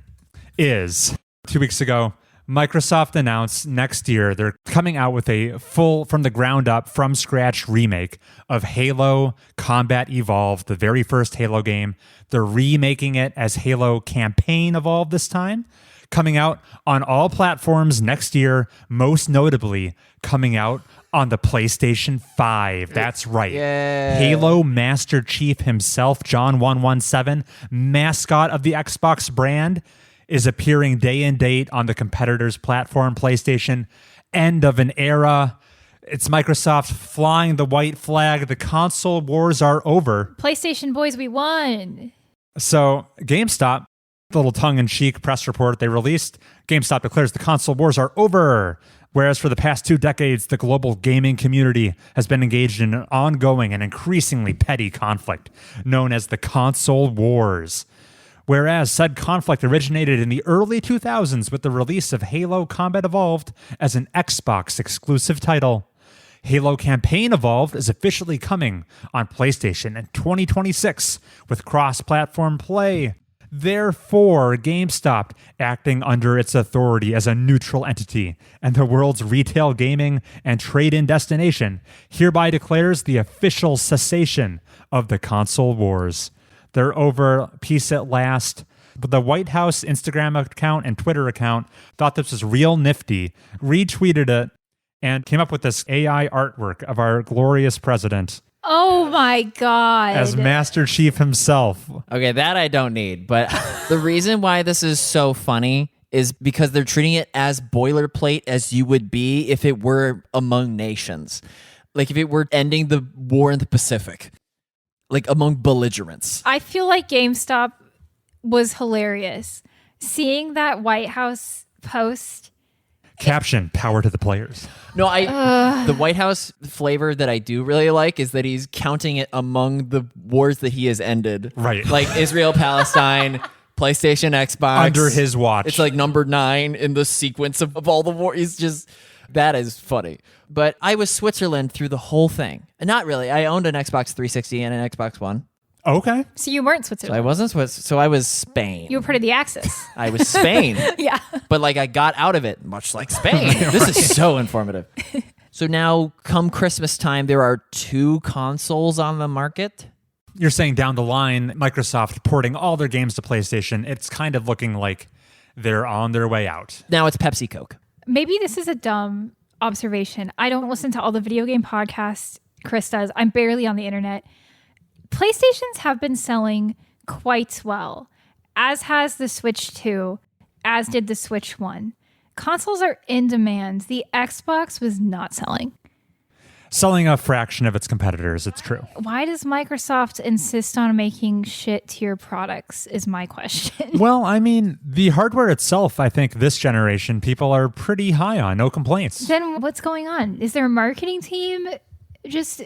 is 2 weeks ago, Microsoft announced next year they're coming out with a full, from the ground up, from scratch remake of Halo Combat Evolved, the very first Halo game. They're remaking it as Halo Campaign Evolved this time, coming out on all platforms next year, most notably coming out on the PlayStation 5. That's right. Yay. Halo Master Chief himself, John 117, mascot of the Xbox brand, is appearing day and date on the competitor's platform, PlayStation. End of an era. It's Microsoft flying the white flag. The console wars are over. PlayStation boys, we won. So GameStop, the little tongue-in-cheek press report they released, GameStop declares the console wars are over. Whereas for the past 2 decades, the global gaming community has been engaged in an ongoing and increasingly petty conflict known as the console wars. Whereas said conflict originated in the early 2000s with the release of Halo Combat Evolved as an Xbox exclusive title. Halo Campaign Evolved is officially coming on PlayStation in 2026 with cross-platform play. Therefore, GameStop, acting under its authority as a neutral entity and the world's retail gaming and trade-in destination, hereby declares the official cessation of the console wars. They're over, peace at last. But the White House Instagram account and Twitter account thought this was real nifty, retweeted it, and came up with this AI artwork of our glorious president Oh my God. as Master Chief himself. Okay, that I don't need. But the reason why this is so funny is because they're treating it as boilerplate as you would be if it were among nations. Like if it were ending the war in the Pacific. Like among belligerents. I feel like GameStop was hilarious. Seeing that White House post. Caption, power to the players. No, the White House flavor that I do really like is that he's counting it among the wars that he has ended. Right. Like Israel, Palestine, PlayStation, Xbox. Under his watch. It's like number 9 in the sequence of all the wars. He's just, that is funny. But I was Switzerland through the whole thing. And not really. I owned an Xbox 360 and an Xbox One. Okay. So you weren't So Switzerland. I wasn't Swiss. So I was Spain. You were part of the Axis. I was Spain. Yeah. But like I got out of it, much like Spain. This is so informative. So now, come Christmas time, there are 2 consoles on the market. You're saying down the line, Microsoft porting all their games to PlayStation, it's kind of looking like they're on their way out. Now it's Pepsi Coke. Maybe this is a dumb observation. I don't listen to all the video game podcasts Chris does. I'm barely on the internet. PlayStations have been selling quite well, as has the Switch 2, as did the Switch 1. Consoles are in demand. The Xbox was not selling. Selling a fraction of its competitors, it's true. Why does Microsoft insist on making shit tier products is my question. Well, I mean, the hardware itself, I think this generation, people are pretty high on. No complaints. Then what's going on? Is their marketing team just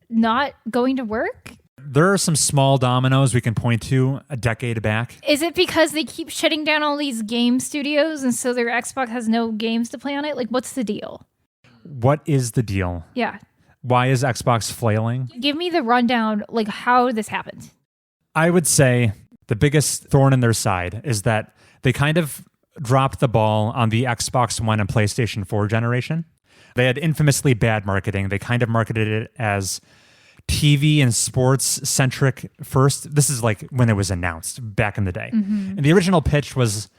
not going to work? There are some small dominoes we can point to a decade back. Is it because they keep shutting down all these game studios and so their Xbox has no games to play on it? Like, what's the deal? What is the deal? Yeah. Why is Xbox flailing? Give me the rundown, like how this happened. I would say the biggest thorn in their side is that they kind of dropped the ball on the Xbox One and PlayStation 4 generation. They had infamously bad marketing. They kind of marketed it as TV and sports centric first. This is like when it was announced back in the day. Mm-hmm. And the original pitch was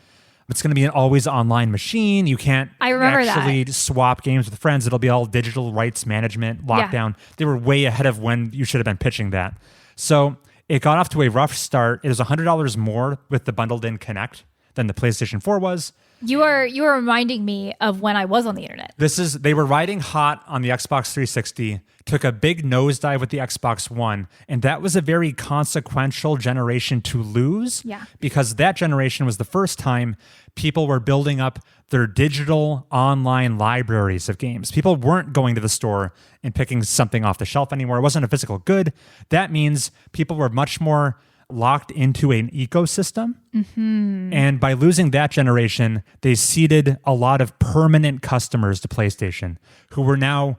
it's going to be an always online machine. You can't I remember actually swap games with friends. It'll be all digital rights management, lockdown. Yeah. They were way ahead of when you should have been pitching that. So it got off to a rough start. It was $100 more with the bundled in Connect than the PlayStation 4 was. You are reminding me of when I was on the internet. They were riding hot on the Xbox 360, took a big nosedive with the Xbox One, and that was a very consequential generation to lose. Yeah. Because that generation was the first time people were building up their digital online libraries of games. People weren't going to the store and picking something off the shelf anymore. It wasn't a physical good. That means people were much more locked into an ecosystem. Mm-hmm. And by losing that generation, they ceded a lot of permanent customers to PlayStation who were now,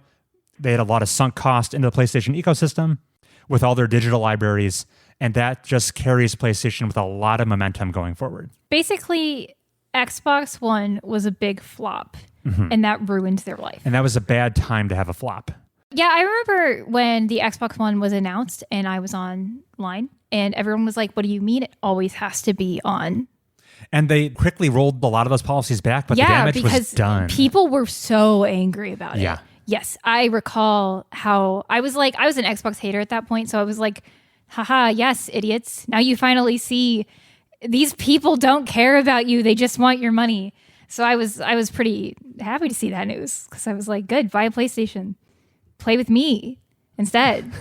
they had a lot of sunk cost into the PlayStation ecosystem with all their digital libraries. And that just carries PlayStation with a lot of momentum going forward. Basically, Xbox One was a big flop, and that ruined their life. And that was a bad time to have a flop. Yeah, I remember when the Xbox One was announced and I was online and everyone was like, what do you mean it always has to be on? And they quickly rolled a lot of those policies back, but the damage was done. People were so angry about it. Yeah. Yes, I recall how I was an Xbox hater at that point. So I was like, haha, yes, idiots. Now you finally see these people don't care about you. They just want your money. So I was pretty happy to see that news because I was like, good, buy a PlayStation. Play with me instead.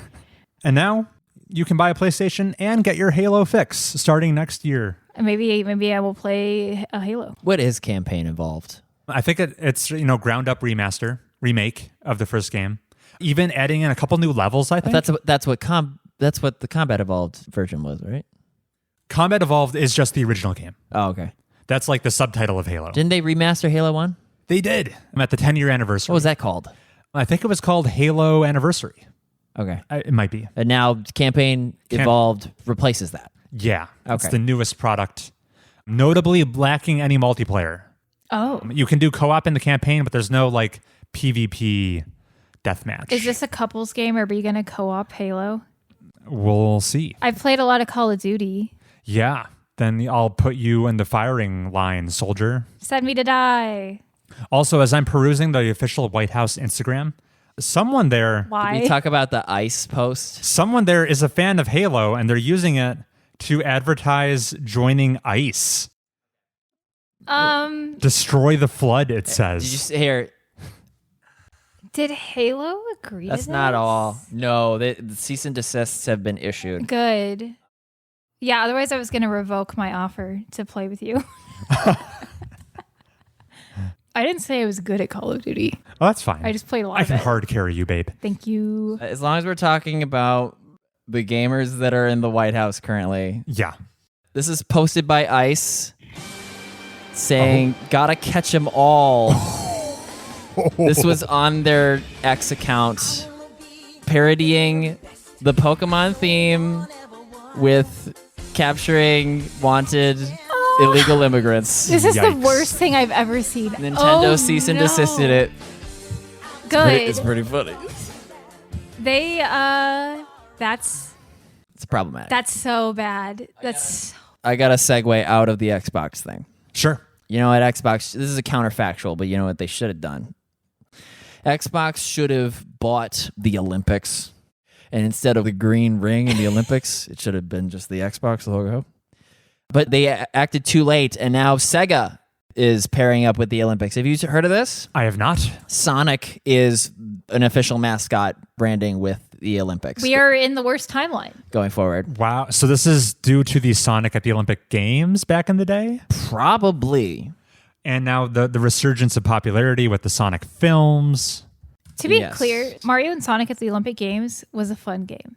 And now you can buy a PlayStation and get your Halo fix starting next year. Maybe I will play a Halo. What is campaign involved? I think it's ground up remake of the first game. Even adding in a couple new levels, I think. That's what the Combat Evolved version was, right? Combat Evolved is just the original game. Oh, okay. That's like the subtitle of Halo. Didn't they remaster Halo 1? They did. I'm at the 10-year anniversary. What was that called? I think it was called Halo Anniversary. Okay. It might be. And now Campaign Evolved replaces that. Yeah. Okay. It's the newest product. Notably lacking any multiplayer. Oh. You can do co-op in the campaign, but there's no like PvP deathmatch. Is this a couples game, or are you going to co-op Halo? We'll see. I've played a lot of Call of Duty. Yeah. Then I'll put you in the firing line, soldier. Send me to die. Also, as I'm perusing the official White House Instagram, someone there Why? Did we talk about the ICE post? Someone there is a fan of Halo, and they're using it to advertise joining ICE. Destroy the flood, it says. Did you see here? Did Halo agree That's to not this? all. No, the cease and desists have been issued. Good. Yeah, otherwise I was going to revoke my offer to play with you. I didn't say I was good at Call of Duty. Oh, that's fine. I just played a lot I of can it. hard carry you, babe. Thank you. As long as we're talking about the gamers that are in the White House currently, Yeah. this is posted by ICE saying, gotta catch 'em all. This was on their X account, parodying the Pokemon theme with capturing wanted illegal immigrants. This is the Yikes. worst thing I've ever seen. Nintendo cease and desisted it. Good. It's pretty funny. They that's It's problematic. that's so bad. That's I got to segue out of the Xbox thing. Sure. You know what, Xbox, this is a counterfactual, but you know what they should have done? Xbox should have bought the Olympics, and instead of the green ring in the Olympics, it should have been just the Xbox logo. But they acted too late, and now Sega is pairing up with the Olympics. Have you heard of this? I have not. Sonic is an official mascot branding with the Olympics. we are in the worst timeline. going forward. Wow. So this is due to the Sonic at the Olympic Games back in the day? Probably. And now the resurgence of popularity with the Sonic films. To be Yes. clear, Mario and Sonic at the Olympic Games was a fun game.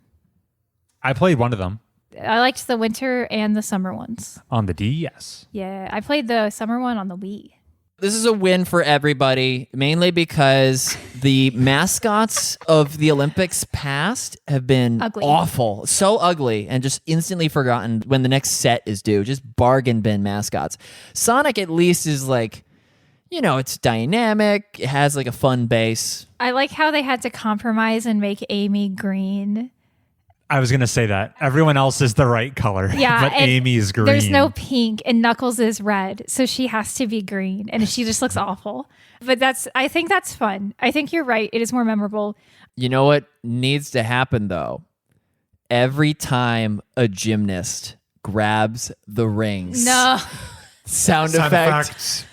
I played one of them I liked the winter and the summer ones. on the DS. Yeah, I played the summer one on the Wii. This is a win for everybody, mainly because the mascots of the Olympics past have been Ugly. awful. So ugly and just instantly forgotten when the next set is due. Just bargain bin mascots. Sonic at least is like, it's dynamic. It has like a fun base. I like how they had to compromise and make Amy green. I was going to say that. Everyone else is the right color. Yeah, but and Amy's green. There's no pink and Knuckles is red, so she has to be green, and she just looks awful. But I think that's fun. I think you're right. It is more memorable. You know what needs to happen though? Every time a gymnast grabs the rings, No, sound effect.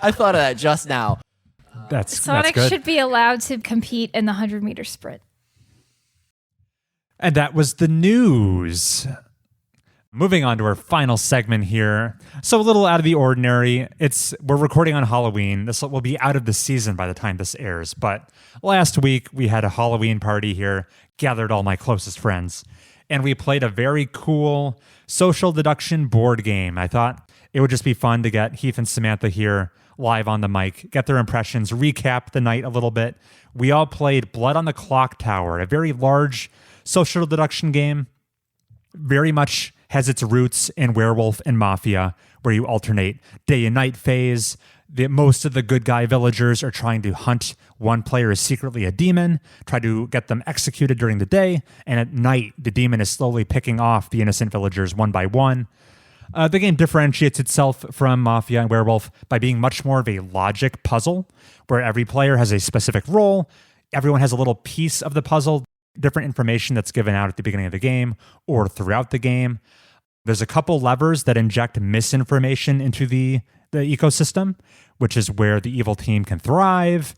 I thought of that just now. That's Sonic good. should be allowed to compete in the 100-meter sprint. And that was the news. Moving on to our final segment here. So a little out of the ordinary. We're recording on Halloween. This will be out of the season by the time this airs. But last week we had a Halloween party here, gathered all my closest friends, and we played a very cool social deduction board game. I thought it would just be fun to get Heath and Samantha here live on the mic, get their impressions, recap the night a little bit. We all played Blood on the Clocktower, a very large social deduction game. Very much has its roots in Werewolf and Mafia, where you alternate day and night phase. Most of the good guy villagers are trying to hunt one player is secretly a demon, try to get them executed during the day, and at night, the demon is slowly picking off the innocent villagers one by one. The game differentiates itself from Mafia and Werewolf by being much more of a logic puzzle, where every player has a specific role, everyone has a little piece of the puzzle, different information that's given out at the beginning of the game or throughout the game. There's a couple levers that inject misinformation into the ecosystem, which is where the evil team can thrive.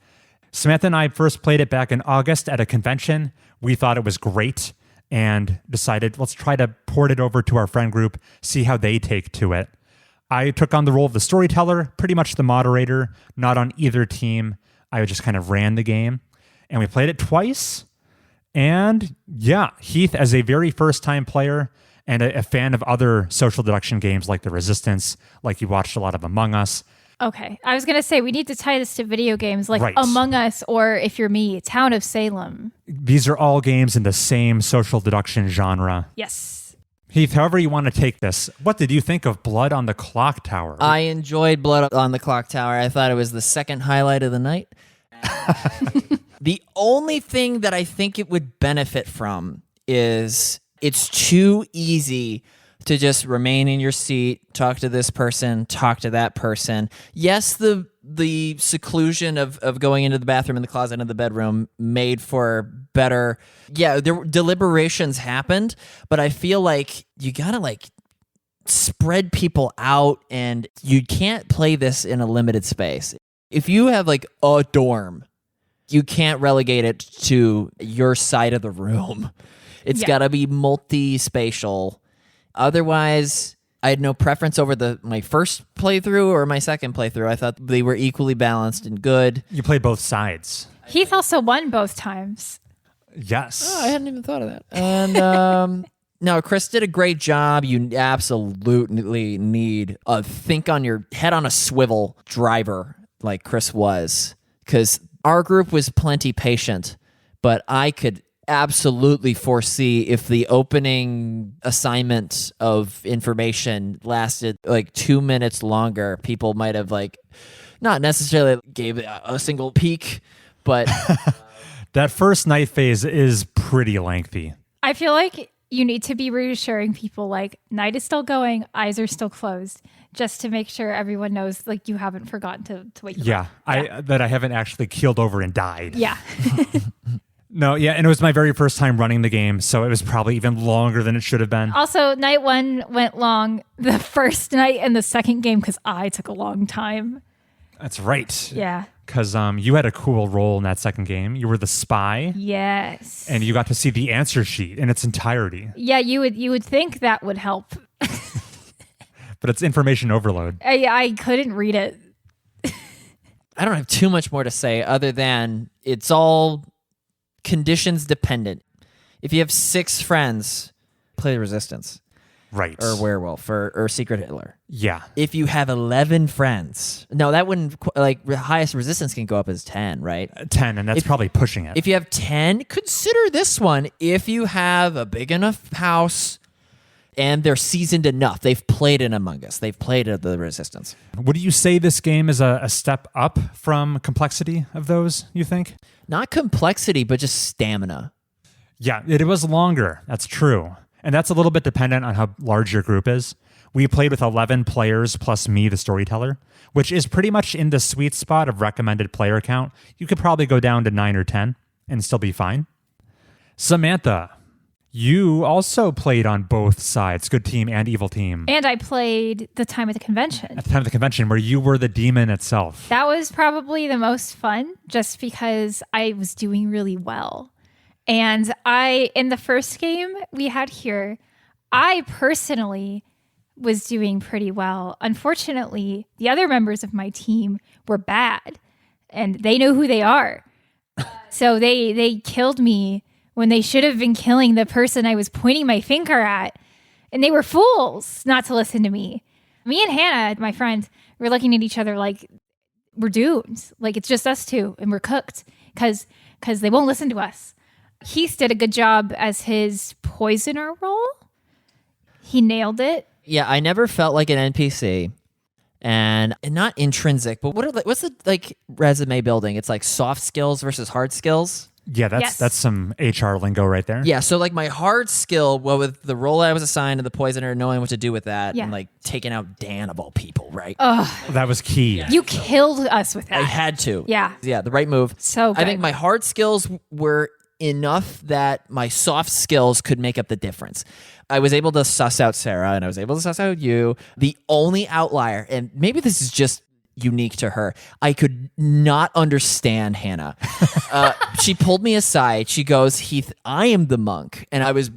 Samantha and I first played it back in August at a convention. We thought it was great and decided, let's try to port it over to our friend group, see how they take to it. I took on the role of the storyteller, pretty much the moderator, not on either team. I just kind of ran the game, and we played it twice. And yeah, Heath, as a very first-time player and a fan of other social deduction games like The Resistance, like you watched a lot of Among Us. Okay. I was going to say, we need to tie this to video games like Right. Among Us, or if you're me, Town of Salem. These are all games in the same social deduction genre. Yes. Heath, however you want to take this, what did you think of Blood on the Clocktower? I enjoyed Blood on the Clocktower. I thought it was the second highlight of the night. The only thing that I think it would benefit from is it's too easy to just remain in your seat, talk to this person, talk to that person. Yes, the seclusion of going into the bathroom and the closet and the bedroom made for better. Yeah, deliberations happened, but I feel like you gotta like spread people out, and you can't play this in a limited space. If you have like a dorm, you can't relegate it to your side of the room. It's got to be multi-spatial. Otherwise, I had no preference over my first playthrough or my second playthrough. I thought they were equally balanced and good. You played both sides. Heath also won both times. Yes. Oh, I hadn't even thought of that. And no, Chris did a great job. You absolutely need a think on your head on a swivel driver like Chris was, because our group was plenty patient, but I could absolutely foresee if the opening assignment of information lasted like 2 minutes longer, people might have like not necessarily gave a single peek, but That first night phase is pretty lengthy. I feel like you need to be reassuring people like night is still going, eyes are still closed, just to make sure everyone knows like you haven't forgotten to wake them up. That I haven't actually keeled over and died. Yeah. No, yeah, and it was my very first time running the game, so it was probably even longer than it should have been. Also, night one went long the first night and the second game because I took a long time. That's right. Yeah. Because you had a cool role in that second game. You were the spy. Yes. And you got to see the answer sheet in its entirety. Yeah, you would think that would help. But it's information overload. I couldn't read it. I don't have too much more to say other than it's all conditions dependent. If you have 6 friends, play the Resistance Right. or Werewolf or Secret Hitler. Yeah. If you have 11 friends, no, that wouldn't like the highest Resistance can go up as 10, right? 10, and that's probably pushing it. If you have 10, consider this one. If you have a big enough house and they're seasoned enough, they've played in Among Us, they've played at the Resistance. Would you say this game is a step up from complexity of those, you think? Not complexity, but just stamina. Yeah, it was longer. That's true. And that's a little bit dependent on how large your group is. We played with 11 players plus me, the storyteller, which is pretty much in the sweet spot of recommended player count. You could probably go down to 9 or 10 and still be fine. Samantha, you also played on both sides, good team and evil team. And I played the time at the convention. At the time of the convention, where you were the demon itself. That was probably the most fun just because I was doing really well. And in the first game we had here, I personally was doing pretty well. Unfortunately, the other members of my team were bad and they know who they are. So they killed me when they should have been killing the person I was pointing my finger at. And they were fools not to listen to me. Me and Hannah, my friend, were looking at each other like we're doomed. Like it's just us two and we're cooked because they won't listen to us. Heath did a good job as his poisoner role. He nailed it. Yeah, I never felt like an NPC. And not intrinsic, but what's the like resume building? It's like soft skills versus hard skills. Yeah, that's some HR lingo right there. Yeah, so like my hard skill, well, with the role I was assigned to the poisoner, knowing what to do with that, Yeah. and like taking out Dan of all people, right? That was key. You killed us with that. I had to. Yeah. Yeah, the right move. So I good. think my hard skills were enough that my soft skills could make up the difference. I was able to suss out Sarah and I was able to suss out you. The only outlier, and maybe this is just unique to her, I could not understand Hannah. She pulled me aside. She goes, Heath, I am the monk. And I was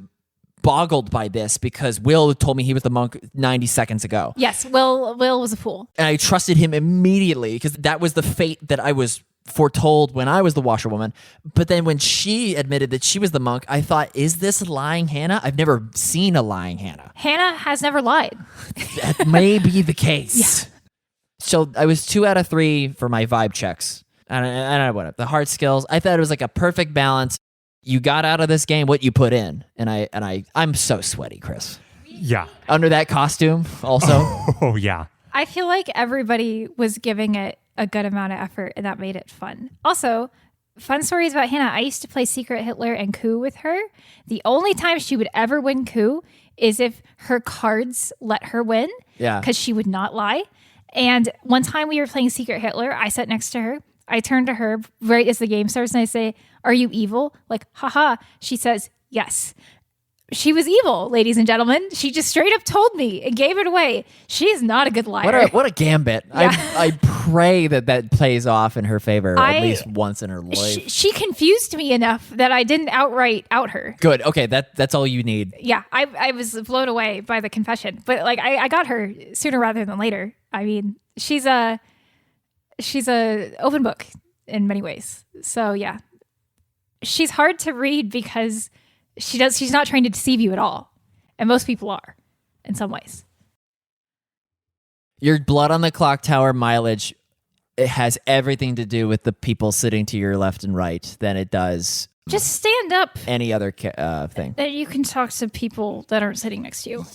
boggled by this because Will told me he was the monk 90 seconds ago. Yes, Will was a fool. And I trusted him immediately because that was the fate that I was foretold when I was the washerwoman. But then when she admitted that she was the monk, I thought, is this lying Hannah? I've never seen a lying Hannah. Hannah has never lied. That may be the case. Yeah. So I was 2 out of 3 for my vibe checks. And I don't know what the hard skills. I thought it was like a perfect balance. You got out of this game what you put in, and I'm so sweaty, Chris. Yeah. Under that costume, also. Oh yeah. I feel like everybody was giving it a good amount of effort, and that made it fun. Also, fun stories about Hannah. I used to play Secret Hitler and Coup with her. The only time she would ever win Coup is if her cards let her win. Yeah. Because she would not lie. And one time we were playing Secret Hitler, I sat next to her. I turned to her right as the game starts and I say, "Are you evil?" Like, haha. She says, "Yes." She was evil, ladies and gentlemen. She just straight up told me and gave it away. She is not a good liar. What a gambit. Yeah. I pray that plays off in her favor at least once in her life. She confused me enough that I didn't outright out her. Good. Okay, that's all you need. Yeah, I was blown away by the confession. But like I got her sooner rather than later. I mean, she's a open book in many ways. So yeah. She's hard to read because she's not trying to deceive you at all. And most people are in some ways. Your blood on the Clocktower mileage, it has everything to do with the people sitting to your left and right than it does Just stand up. any other thing. That you can talk to people that aren't sitting next to you.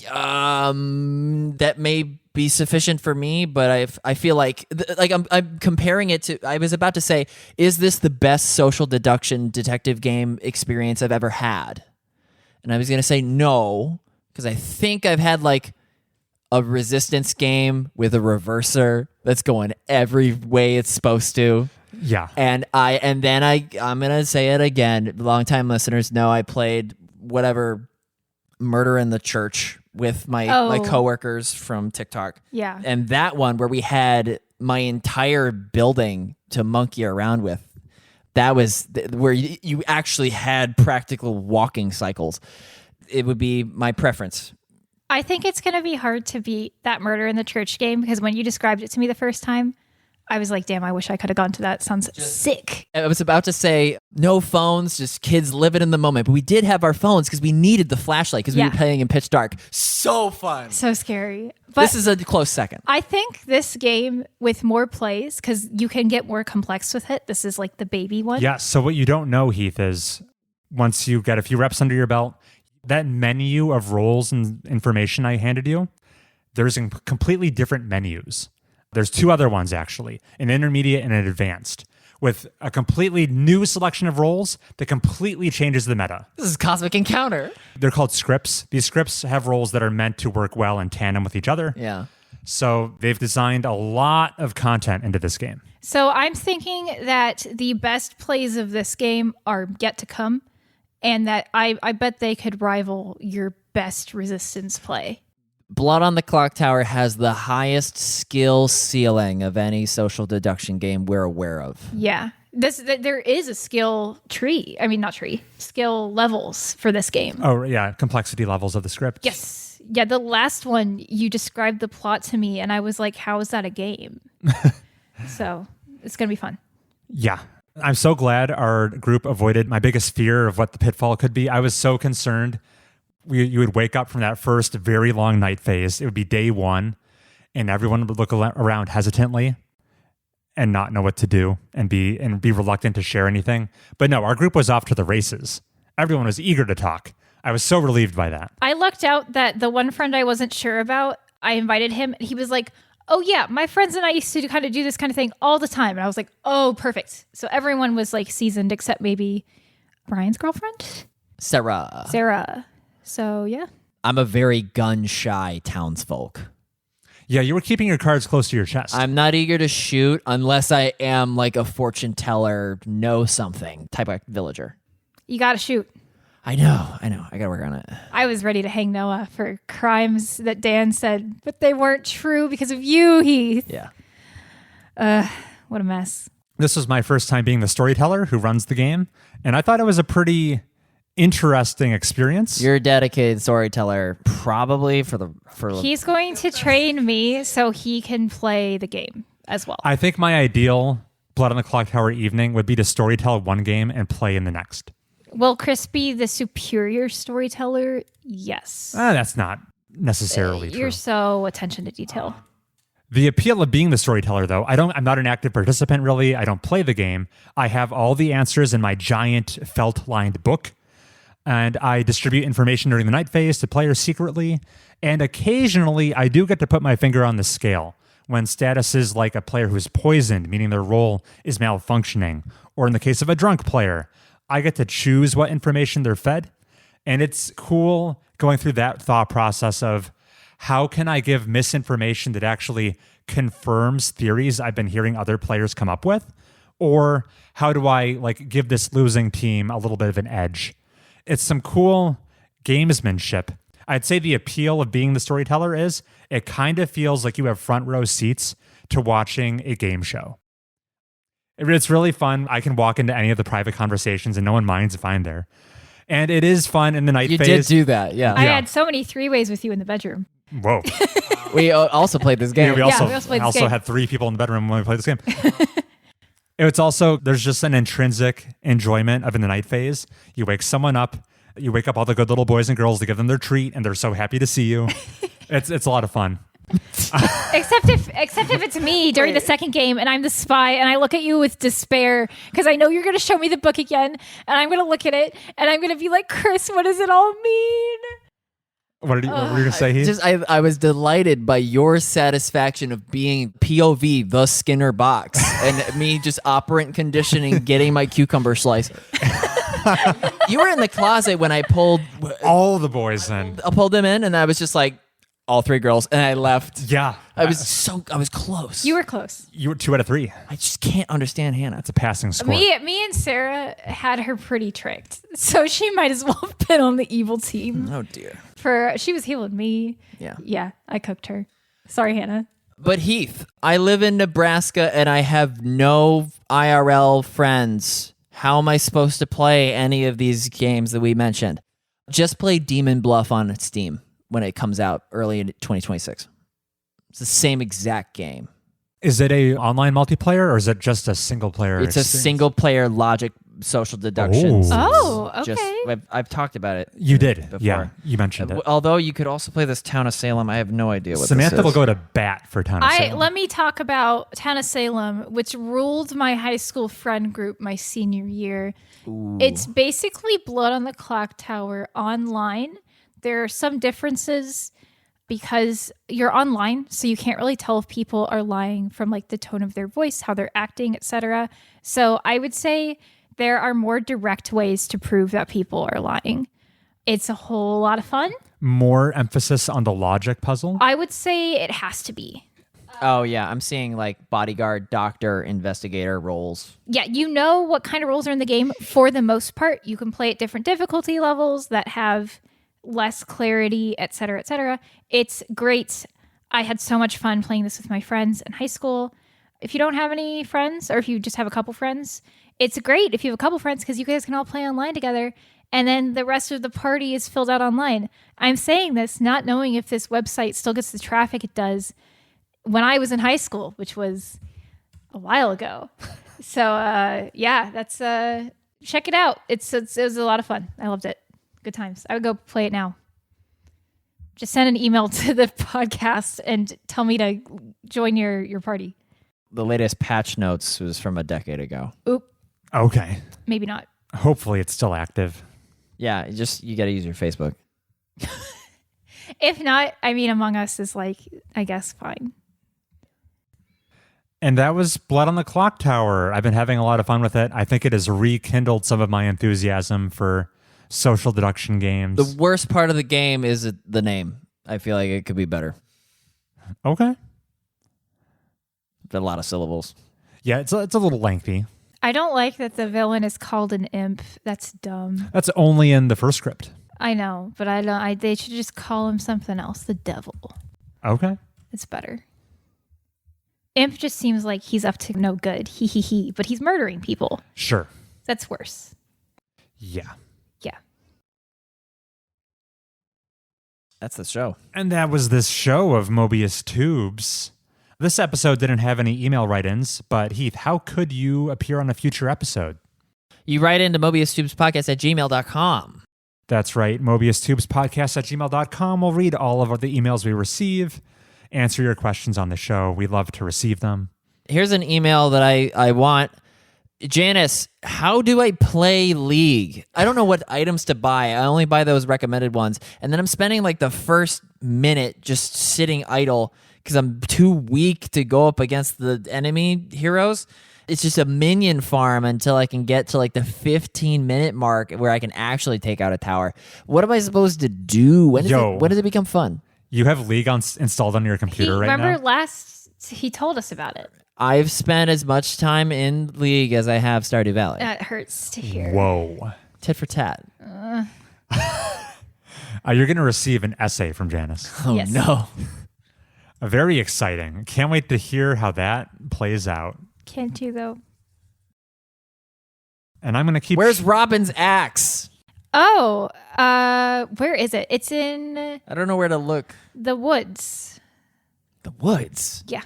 That may be sufficient for me, but I feel like I'm comparing it to. I was about to say, is this the best social deduction detective game experience I've ever had? And I was gonna say no, because I think I've had like a resistance game with a reverser that's going every way it's supposed to. Yeah. And I'm gonna say it again. Longtime listeners know I played whatever Murder in the Church with my coworkers from TikTok. Yeah. And that one where we had my entire building to monkey around with. That was where you actually had practical walking cycles. It would be my preference. I think it's going to be hard to beat that Murder in the Church game because when you described it to me the first time, I was like, damn, I wish I could have gone to that. Sounds sick. I was about to say, no phones, just kids living in the moment. But we did have our phones because we needed the flashlight because we were playing in pitch dark. So fun. So scary. But This is a close second. I think this game with more plays, because you can get more complex with it. This is like the baby one. Yeah. So what you don't know, Heath, is once you get a few reps under your belt, that menu of roles and information I handed you, there's completely different menus. There's 2 other ones, actually, an intermediate and an advanced, with a completely new selection of roles that completely changes the meta. This is Cosmic Encounter. They're called scripts. These scripts have roles that are meant to work well in tandem with each other. Yeah. So they've designed a lot of content into this game. So I'm thinking that the best plays of this game are yet to come, and that I bet they could rival your best resistance play. Blood on the Clocktower has the highest skill ceiling of any social deduction game we're aware of. Yeah. There is a skill tree. I mean, not tree. Skill levels for this game. Oh, yeah. Complexity levels of the script. Yes. Yeah, the last one, you described the plot to me, and I was like, how is that a game? So it's going to be fun. Yeah. I'm so glad our group avoided my biggest fear of what the pitfall could be. I was so concerned. You would wake up from that first very long night phase. It would be day 1, and everyone would look around hesitantly and not know what to do and be reluctant to share anything. But no, our group was off to the races. Everyone was eager to talk. I was so relieved by that. I lucked out that the one friend I wasn't sure about, I invited him, and he was like, oh yeah, my friends and I used to kind of do this kind of thing all the time. And I was like, oh, perfect. So everyone was like seasoned except maybe Brian's girlfriend? Sarah. So yeah. I'm a very gun-shy townsfolk. Yeah, you were keeping your cards close to your chest. I'm not eager to shoot unless I am like a fortune teller, know something type of villager. You got to shoot. I know. I got to work on it. I was ready to hang Noah for crimes that Dan said, but they weren't true because of you, Heath. Yeah. What a mess. This was my first time being the storyteller who runs the game, and I thought it was a pretty interesting experience. You're a dedicated storyteller, probably for He's going to train me so he can play the game as well. I think my ideal Blood on the Clocktower evening would be to storytell one game and play in the next. Will Chris be the superior storyteller? Yes. That's not necessarily true. You're so attention to detail. The appeal of being the storyteller, though, I'm not an active participant, really. I don't play the game. I have all the answers in my giant felt-lined book, and I distribute information during the night phase to players secretly, and occasionally I do get to put my finger on the scale when statuses like a player who's poisoned, meaning their role is malfunctioning, or in the case of a drunk player, I get to choose what information they're fed, and it's cool going through that thought process of how can I give misinformation that actually confirms theories I've been hearing other players come up with? Or how do I give this losing team a little bit of an edge? It's some cool gamesmanship. I'd say the appeal of being the storyteller is it kind of feels like you have front row seats to watching a game show. It's really fun. I can walk into any of the private conversations and no one minds if I'm there. And it is fun in the night phase. You did do that, yeah. I had so many three-ways with you in the bedroom. Whoa. We also played this game. Yeah, we also played this game. had 3 people in the bedroom when we played this game. It's also, there's just an intrinsic enjoyment of in the night phase. You wake someone up, you wake up all the good little boys and girls to give them their treat, and they're so happy to see you. It's a lot of fun. Except if it's me during the second game and I'm the spy and I look at you with despair because I know you're going to show me the book again and I'm going to look at it and I'm going to be like, Chris, what does it all mean? What were you going to say, Heath? I was delighted by your satisfaction of being POV, the Skinner box, and me just operant conditioning, getting my cucumber slice. You were in the closet when I pulled all the boys in. I pulled them in, and I was just like, all 3 girls, and I left. Yeah. I was close. You were close. You were 2 out of 3. I just can't understand Hannah. That's a passing score. Me and Sarah had her pretty tricked, so she might as well have been on the evil team. Oh dear. She was healing me. Yeah, I cooked her. Sorry, Hannah. But Heath, I live in Nebraska and I have no IRL friends. How am I supposed to play any of these games that we mentioned? Just play Demon Bluff on Steam when it comes out early in 2026. It's the same exact game. Is it a online multiplayer or is it just a single player? It's a single player logic social deductions. Oh, okay. I've talked about it. You did. Before. Yeah, you mentioned it. Although you could also play this Town of Salem. I have no idea what Samantha this is. will go to bat for Town of Salem. Let me talk about Town of Salem, which ruled my high school friend group my senior year. Ooh. It's basically Blood on the Clocktower online. There are some differences because you're online, so you can't really tell if people are lying from the tone of their voice, how they're acting, etc. So I would say there are more direct ways to prove that people are lying. It's a whole lot of fun. More emphasis on the logic puzzle? I would say it has to be. Oh, yeah. I'm seeing bodyguard, doctor, investigator roles. Yeah, you know what kind of roles are in the game for the most part. You can play at different difficulty levels that have less clarity, etc., etc. It's great. I had so much fun playing this with my friends in high school. If you don't have any friends, or if you just have a couple friends, it's great if you have a couple friends because you guys can all play online together, and then the rest of the party is filled out online. I'm saying this not knowing if this website still gets the traffic it does when I was in high school, which was a while ago. So, that's check it out. It was a lot of fun. I loved it. Good times. I would go play it now. Just send an email to the podcast and tell me to join your party. The latest patch notes was from a decade ago. Oop. Okay. Maybe not. Hopefully it's still active. Yeah, you got to use your Facebook. If not, Among Us is I guess fine. And that was Blood on the Clocktower. I've been having a lot of fun with it. I think it has rekindled some of my enthusiasm for social deduction games. The worst part of the game is the name. I feel like it could be better. Okay. A lot of syllables. Yeah, it's a little lengthy. I don't like that the villain is called an imp. That's dumb. That's only in the first script. I know, but I don't. They should just call him something else. The devil. Okay. It's better. Imp just seems like he's up to no good. He. But he's murdering people. Sure. That's worse. Yeah. Yeah. That's the show. And that was this show of Mobius Tubes. This episode didn't have any email write-ins, but Heath, how could you appear on a future episode? You write into mobiustubespodcast@gmail.com. That's right, mobiustubespodcast@gmail.com. We'll read all of the emails we receive, answer your questions on the show. We love to receive them. Here's an email that I want. Janice, how do I play League? I don't know what items to buy. I only buy those recommended ones. And then I'm spending like the first minute just sitting idle because I'm too weak to go up against the enemy heroes. It's just a minion farm until I can get to like the 15-minute mark where I can actually take out a tower. What am I supposed to do? When does it become fun? You have League installed on your computer right now? Remember he told us about it. I've spent as much time in League as I have Stardew Valley. That hurts to hear. Whoa. Tit for tat. You're going to receive an essay from Janice. Oh, Yes. no. Very exciting. Can't wait to hear how that plays out. Can't you, though? And I'm going to keep... Where's Robin's axe? Oh, where is it? It's in I don't know where to look. the woods. The woods? Yeah.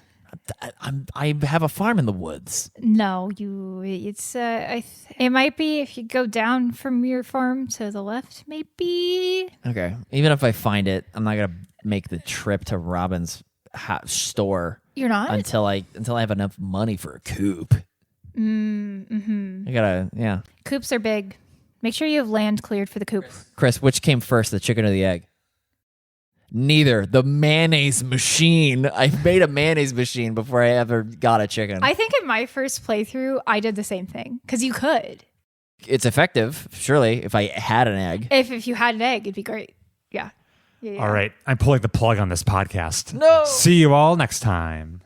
I have a farm in the woods. No, it's it might be if you go down from your farm to the left, maybe. Okay. Even if I find it, I'm not gonna make the trip to Robin's store You're not? until I have enough money for a coop. Mm-hmm. I gotta, yeah. Coops are big. Make sure you have land cleared for the coop. Chris, which came first, the chicken or the egg? Neither. The mayonnaise machine. I made a mayonnaise machine before I ever got a chicken. I think in my first playthrough, I did the same thing because you could. It's effective, surely, if I had an egg. If you had an egg, it'd be great. Yeah. All right. I'm pulling the plug on this podcast. No. See you all next time.